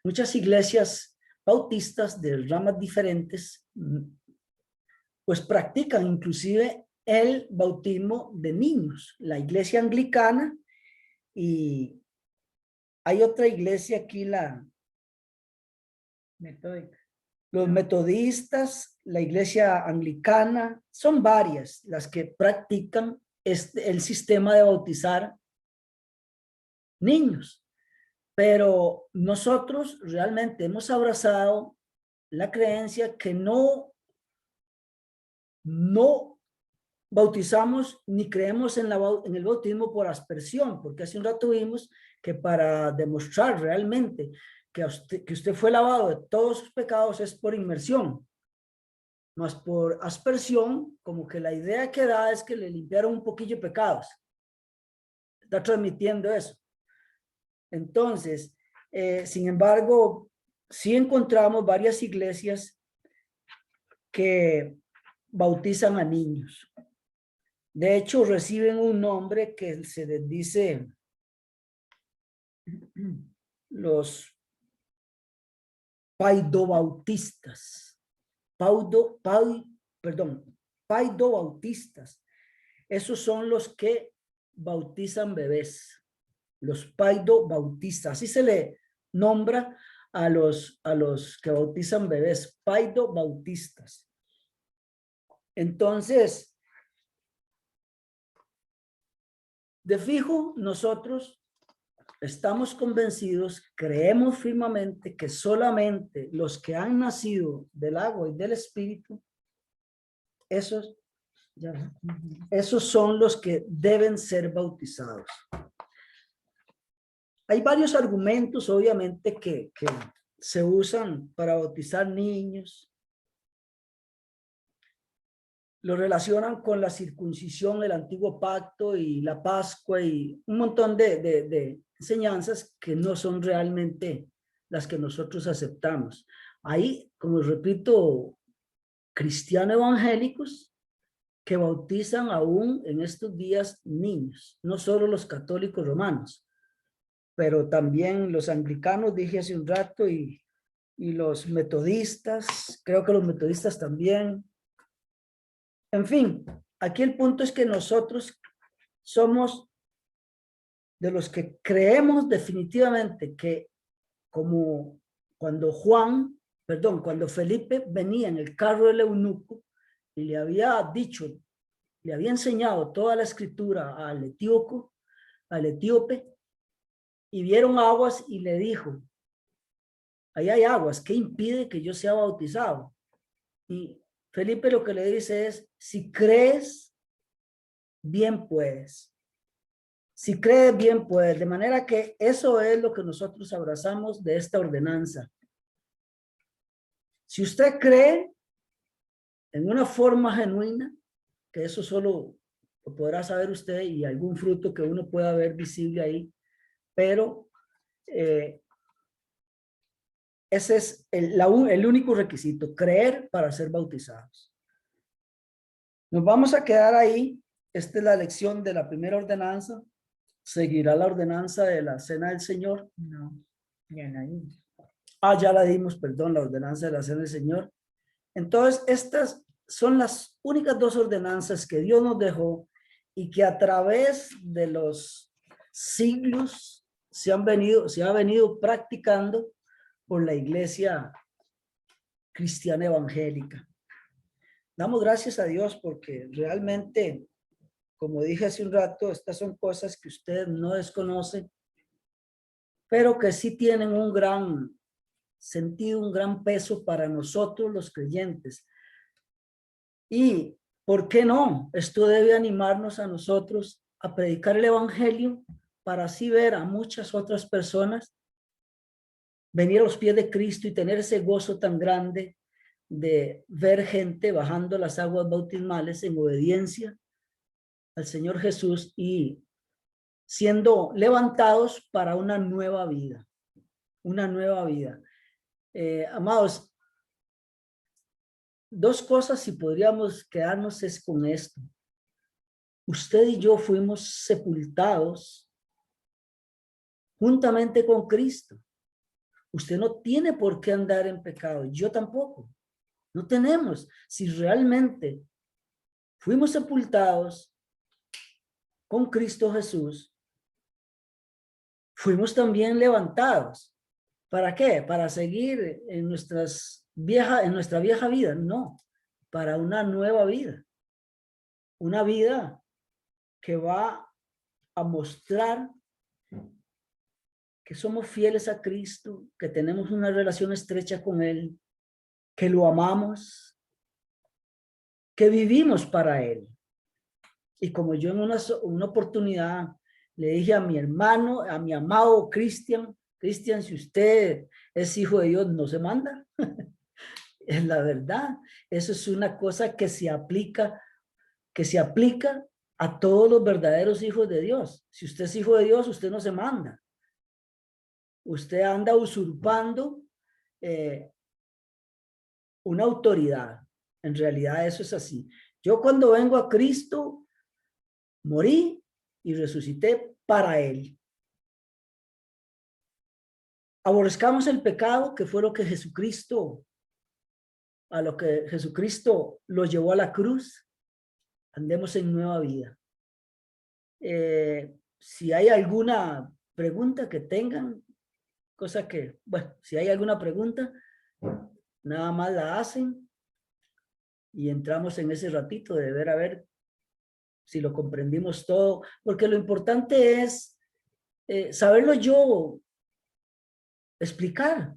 muchas iglesias bautistas de ramas diferentes, pues practican inclusive el bautismo de niños. La iglesia anglicana y hay otra iglesia aquí, la Metódica. Los metodistas, la iglesia anglicana, son varias las que practican el sistema de bautizar niños. Pero nosotros realmente hemos abrazado la creencia que no bautizamos ni creemos en el bautismo por aspersión, porque hace un rato vimos que para demostrar realmente que usted fue lavado de todos sus pecados es por inmersión, más por aspersión, como que la idea que da es que le limpiaron un poquillo de pecados. Está transmitiendo eso. Entonces, sin embargo, sí encontramos varias iglesias que bautizan a niños. De hecho, reciben un nombre que se les dice los paidobautistas. Paidobautistas. Esos son los que bautizan bebés. Los paidobautistas. Así se le nombra a los que bautizan bebés. Paidobautistas. Entonces, de fijo, nosotros estamos convencidos, creemos firmemente que solamente los que han nacido del agua y del espíritu, esos son los que deben ser bautizados. Hay varios argumentos, obviamente, que se usan para bautizar niños. Lo relacionan con la circuncisión, el antiguo pacto y la Pascua y un montón de enseñanzas que no son realmente las que nosotros aceptamos. Hay, como repito, cristianos evangélicos que bautizan aún en estos días niños, no solo los católicos romanos, pero también los anglicanos, dije hace un rato, y los metodistas, creo que los metodistas también. En fin, aquí el punto es que nosotros somos de los que creemos definitivamente que como cuando Felipe venía en el carro del eunuco y le había dicho, le había enseñado toda la escritura al etíope, y vieron aguas y le dijo, ahí hay aguas, ¿qué impide que yo sea bautizado? Y Felipe lo que le dice es, si crees, bien puedes. Si crees, bien puedes. De manera que eso es lo que nosotros abrazamos de esta ordenanza. Si usted cree en una forma genuina, que eso solo lo podrá saber usted y algún fruto que uno pueda ver visible ahí, pero ese es el único requisito, creer para ser bautizados. Nos vamos a quedar ahí. Esta es la lección de la primera ordenanza. ¿Seguirá la ordenanza de la cena del Señor? No, ya la dimos. Ya la dimos, perdón, la ordenanza de la cena del Señor. Entonces, estas son las únicas dos ordenanzas que Dios nos dejó y que a través de los siglos se ha venido practicando por la iglesia cristiana evangélica. Damos gracias a Dios porque realmente, como dije hace un rato, estas son cosas que usted no desconoce, pero que sí tienen un gran sentido, un gran peso para nosotros los creyentes. Y, ¿por qué no? Esto debe animarnos a nosotros a predicar el evangelio para así ver a muchas otras personas venir a los pies de Cristo y tener ese gozo tan grande de ver gente bajando las aguas bautismales en obediencia al Señor Jesús y siendo levantados para una nueva vida, una nueva vida. Amados, dos cosas si podríamos quedarnos es con esto. Usted y yo fuimos sepultados juntamente con Cristo. Usted no tiene por qué andar en pecado, yo tampoco. No tenemos. Si realmente fuimos sepultados con Cristo Jesús, fuimos también levantados. ¿Para qué? Para seguir en nuestras en nuestra vieja vida, no, para una nueva vida. Una vida que va a mostrar que somos fieles a Cristo, que tenemos una relación estrecha con Él, que lo amamos, que vivimos para Él. Y como yo en una oportunidad le dije a mi hermano, a mi amado Cristian, si usted es hijo de Dios, no se manda. Es la verdad. Eso es una cosa que se aplica a todos los verdaderos hijos de Dios. Si usted es hijo de Dios, usted no se manda. Usted anda usurpando una autoridad. En realidad eso es así. Yo cuando vengo a Cristo, morí y resucité para Él. Aborrezcamos el pecado, que fue lo que Jesucristo lo llevó a la cruz. Andemos en nueva vida. Si hay alguna pregunta que tengan, si hay alguna pregunta, nada más la hacen y entramos en ese ratito de ver a ver si lo comprendimos todo, porque lo importante es saberlo yo explicar.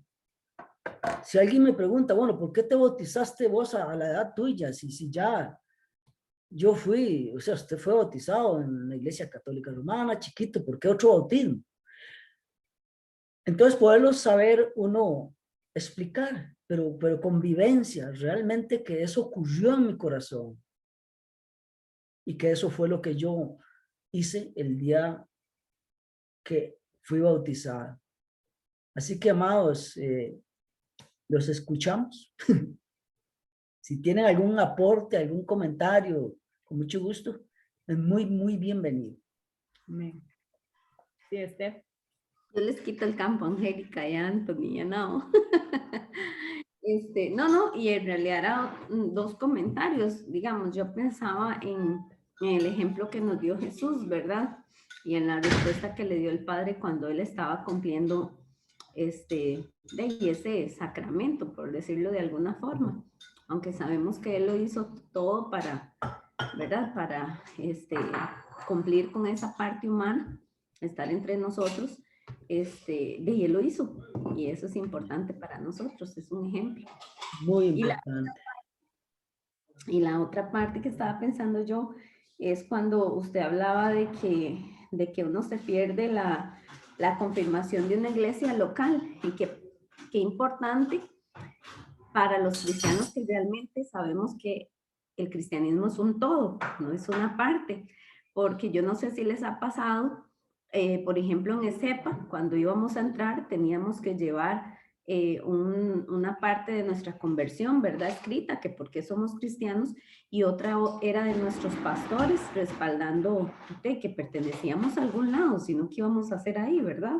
Si alguien me pregunta, bueno, ¿por qué te bautizaste vos a la edad tuya? Si ya yo fui, o sea, usted fue bautizado en la Iglesia Católica Romana, chiquito, ¿por qué otro bautismo? Entonces, poderlo saber uno explicar, pero con vivencia, realmente que eso ocurrió en mi corazón. Y que eso fue lo que yo hice el día que fui bautizada. Así que, amados, los escuchamos. Si tienen algún aporte, algún comentario, con mucho gusto, es muy, muy bienvenido. Amén. Sí, Estef. Yo les quito el campo a Angélica y a Anthony, ya no. No, y en realidad eran dos comentarios. Digamos, yo pensaba en el ejemplo que nos dio Jesús, ¿verdad? Y en la respuesta que le dio el Padre cuando él estaba cumpliendo ese sacramento, por decirlo de alguna forma. Aunque sabemos que él lo hizo todo para, ¿verdad? Para cumplir con esa parte humana, estar entre nosotros. Y él lo hizo, y eso es importante para nosotros, es un ejemplo. Muy importante. Y la otra parte que estaba pensando yo es cuando usted hablaba de que uno se pierde la confirmación de una iglesia local, y qué importante para los cristianos que realmente sabemos que el cristianismo es un todo, no es una parte, porque yo no sé si les ha pasado. Por ejemplo, en ESEPA, cuando íbamos a entrar, teníamos que llevar una parte de nuestra conversión, ¿verdad? Escrita, que porque somos cristianos, y otra era de nuestros pastores, respaldando que pertenecíamos a algún lado, sino que íbamos a hacer ahí, ¿verdad?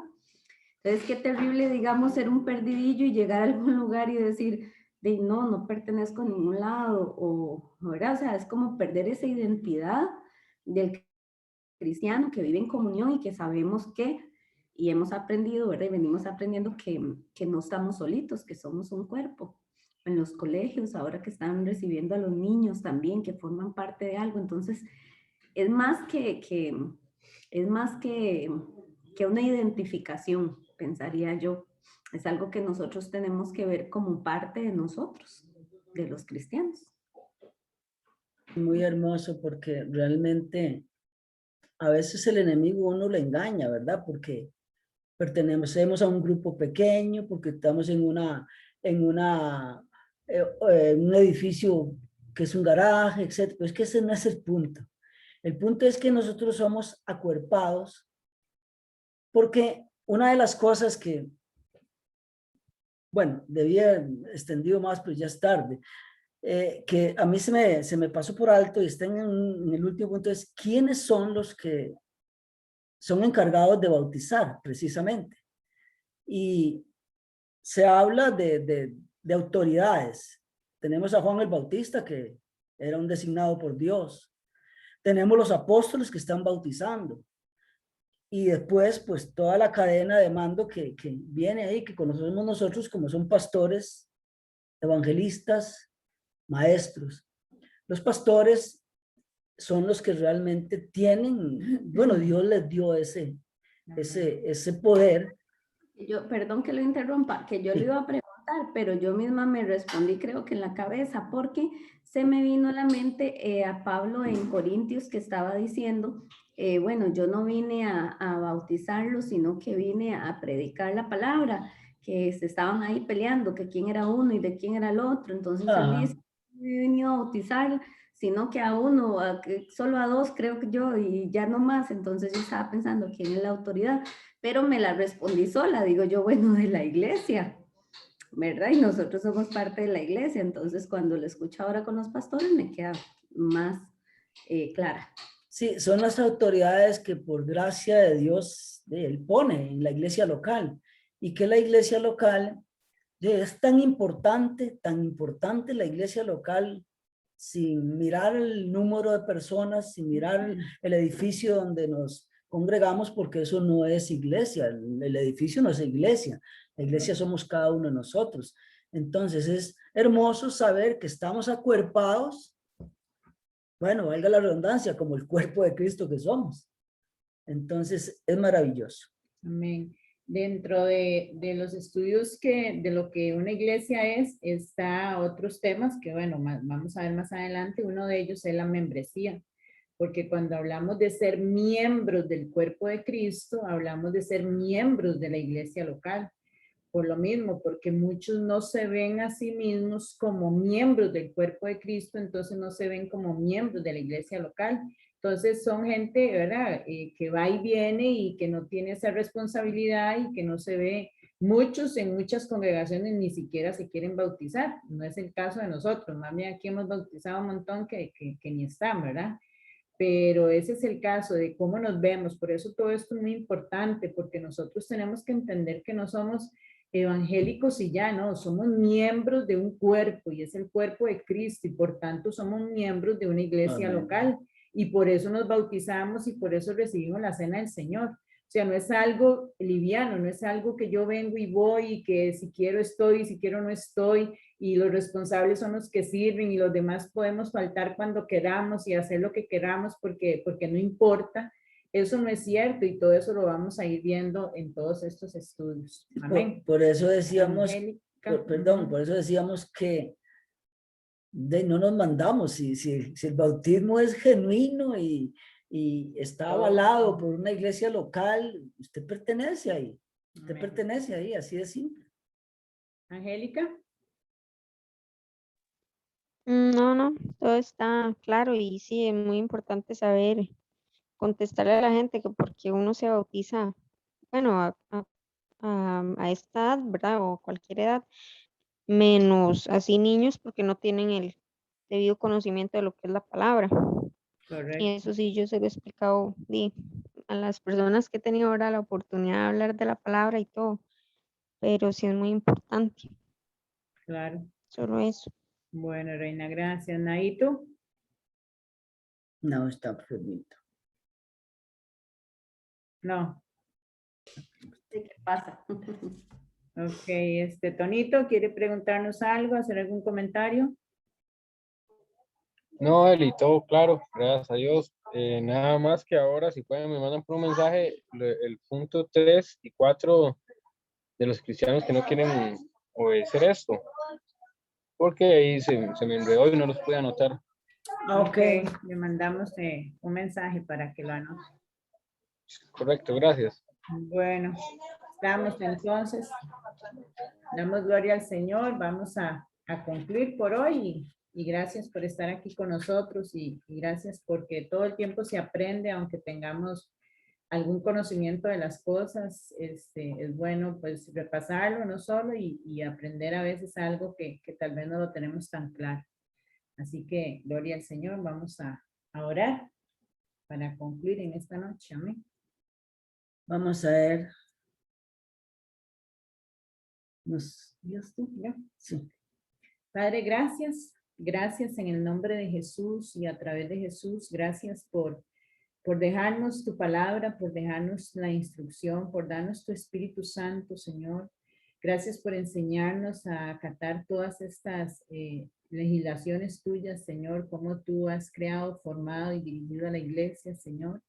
Entonces, qué terrible, digamos, ser un perdidillo y llegar a algún lugar y decir, no pertenezco a ningún lado, ¿verdad? O sea, es como perder esa identidad del cristiano que vive en comunión y que sabemos y hemos aprendido, ¿verdad? Y venimos aprendiendo que no estamos solitos, que somos un cuerpo. En los colegios, ahora que están recibiendo a los niños también, que forman parte de algo. Entonces, es más que una identificación, pensaría yo. Es algo que nosotros tenemos que ver como parte de nosotros, de los cristianos. Muy hermoso, porque realmente a veces el enemigo uno le engaña, ¿verdad? Porque pertenecemos a un grupo pequeño, porque estamos en un edificio que es un garaje, etc. Pero es que ese no es el punto. El punto es que nosotros somos acuerpados, porque una de las cosas que, bueno, debía haber extendido más, pero ya es tarde, que a mí se me pasó por alto y está en el último punto, es quiénes son los que son encargados de bautizar, precisamente. Y se habla de autoridades. Tenemos a Juan el Bautista, que era un designado por Dios. Tenemos los apóstoles que están bautizando. Y después, pues, toda la cadena de mando que viene ahí, que conocemos nosotros como son pastores evangelistas, maestros. Los pastores son los que realmente tienen, bueno, Dios les dio ese poder. Yo, perdón que lo interrumpa, que yo le iba a preguntar, pero yo misma me respondí, creo que en la cabeza, porque se me vino a la mente a Pablo en Corintios que estaba diciendo, bueno, yo no vine a bautizarlos, sino que vine a predicar la palabra, que se estaban ahí peleando, que quién era uno y de quién era el otro. Entonces él dice, no he venido a bautizar, sino que a uno, solo a dos creo que yo, y ya no más. Entonces yo estaba pensando, ¿quién es la autoridad? Pero me la respondí sola, digo yo, bueno, de la iglesia, ¿verdad? Y nosotros somos parte de la iglesia, entonces cuando lo escucho ahora con los pastores me queda más clara. Sí, son las autoridades que por gracia de Dios, Él pone en la iglesia local. Y que la iglesia local es tan importante la iglesia local, sin mirar el número de personas, sin mirar el edificio donde nos congregamos, porque eso no es iglesia, el edificio no es iglesia, la iglesia somos cada uno de nosotros. Entonces es hermoso saber que estamos acuerpados, bueno, valga la redundancia, como el cuerpo de Cristo que somos. Entonces es maravilloso. Amén. Dentro de los estudios de lo que una iglesia está otros temas que, bueno, vamos a ver más adelante. Uno de ellos es la membresía, porque cuando hablamos de ser miembros del cuerpo de Cristo, hablamos de ser miembros de la iglesia local. Por lo mismo, porque muchos no se ven a sí mismos como miembros del cuerpo de Cristo, entonces no se ven como miembros de la iglesia local. Entonces son gente, ¿verdad? Que va y viene y que no tiene esa responsabilidad y que no se ve. Muchos en muchas congregaciones ni siquiera se quieren bautizar. No es el caso de nosotros. Más bien aquí hemos bautizado un montón que ni están, ¿verdad? Pero ese es el caso de cómo nos vemos. Por eso todo esto es muy importante, porque nosotros tenemos que entender que no somos evangélicos y ya, no, somos miembros de un cuerpo y es el cuerpo de Cristo y por tanto somos miembros de una iglesia local y por eso nos bautizamos y por eso recibimos la cena del Señor. O sea, no es algo liviano, no es algo que yo vengo y voy y que si quiero estoy, si quiero no estoy y los responsables son los que sirven y los demás podemos faltar cuando queramos y hacer lo que queramos porque no importa. Eso no es cierto y todo eso lo vamos a ir viendo en todos estos estudios. Amén. Por eso decíamos, Angélica. por eso decíamos que no nos mandamos. Si el bautismo es genuino y está avalado por una iglesia local, usted pertenece ahí. Usted Amén. pertenece ahí, así de simple. Angélica. No, todo está claro y sí, es muy importante saber contestarle a la gente que porque uno se bautiza, bueno, a esta edad, ¿verdad? O cualquier edad, menos así niños porque no tienen el debido conocimiento de lo que es la palabra. Correcto. Y eso sí, yo se lo he explicado a las personas que he tenido ahora la oportunidad de hablar de la palabra y todo, pero sí es muy importante, Claro. solo eso. Bueno, Reina, gracias. Naito. No, está permito. No. ¿Qué pasa? Ok, Tonito, ¿quiere preguntarnos algo, hacer algún comentario? No, Eli, todo claro, gracias a Dios. Nada más que ahora, si pueden, me mandan por un mensaje el punto 3 y 4 de los cristianos que no quieren obedecer esto, porque ahí se me enredó y no los pude anotar. Ok, le mandamos un mensaje para que lo anote. Correcto, gracias. Bueno, estamos entonces. Damos gloria al Señor. Vamos a concluir por hoy y gracias por estar aquí con nosotros y gracias porque todo el tiempo se aprende, aunque tengamos algún conocimiento de las cosas, es bueno pues repasarlo no solo y aprender a veces algo que tal vez no lo tenemos tan claro. Así que gloria al Señor. Vamos a orar para concluir en esta noche. Amén. Vamos a ver. ¿Dios tú? ¿Ya? Sí. Padre, gracias. Gracias en el nombre de Jesús y a través de Jesús. Gracias por dejarnos tu palabra, por dejarnos la instrucción, por darnos tu Espíritu Santo, Señor. Gracias por enseñarnos a acatar todas estas legislaciones tuyas, Señor, cómo tú has creado, formado y dirigido a la iglesia, Señor.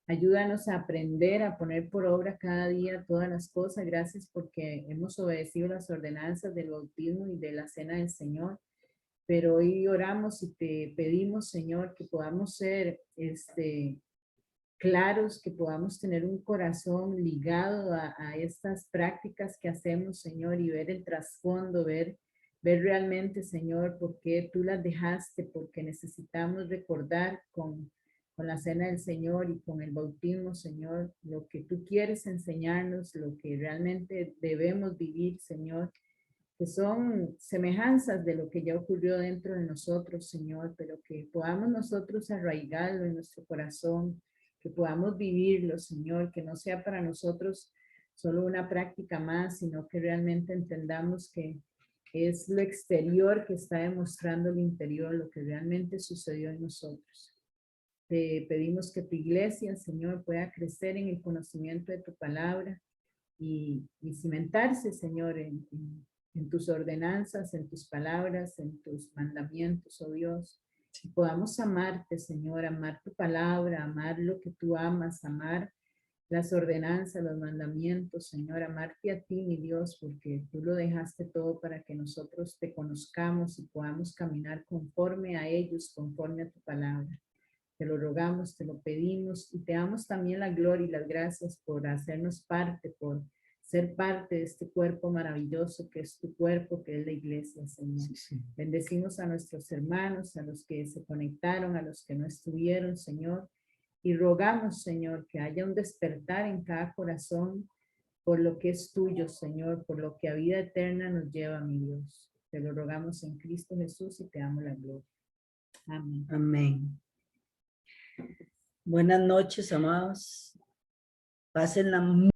Ayúdanos a aprender, a poner por obra cada día todas las cosas. Gracias porque hemos obedecido las ordenanzas del bautismo y de la cena del Señor. Pero hoy oramos y te pedimos, Señor, que podamos ser claros, que podamos tener un corazón ligado a estas prácticas que hacemos, Señor, y ver el trasfondo, ver realmente, Señor, por qué tú las dejaste, porque necesitamos recordar con la cena del Señor y con el bautismo, Señor, lo que tú quieres enseñarnos, lo que realmente debemos vivir, Señor, que son semejanzas de lo que ya ocurrió dentro de nosotros, Señor, pero que podamos nosotros arraigarlo en nuestro corazón, que podamos vivirlo, Señor, que no sea para nosotros solo una práctica más, sino que realmente entendamos que es lo exterior que está demostrando lo interior, lo que realmente sucedió en nosotros. Te pedimos que tu iglesia, Señor, pueda crecer en el conocimiento de tu palabra y cimentarse, Señor, en tus ordenanzas, en tus palabras, en tus mandamientos, oh Dios. Y podamos amarte, Señor, amar tu palabra, amar lo que tú amas, amar las ordenanzas, los mandamientos, Señor, amarte a ti, mi Dios, porque tú lo dejaste todo para que nosotros te conozcamos y podamos caminar conforme a ellos, conforme a tu palabra. Te lo rogamos, te lo pedimos y te damos también la gloria y las gracias por hacernos parte, por ser parte de este cuerpo maravilloso que es tu cuerpo, que es la iglesia, Señor. Bendecimos a nuestros hermanos, a los que se conectaron, a los que no estuvieron, Señor. Y rogamos, Señor, que haya un despertar en cada corazón por lo que es tuyo, Señor, por lo que a vida eterna nos lleva, mi Dios. Te lo rogamos en Cristo Jesús y te damos la gloria. Amén. Amén. Buenas noches, amados. Pásenla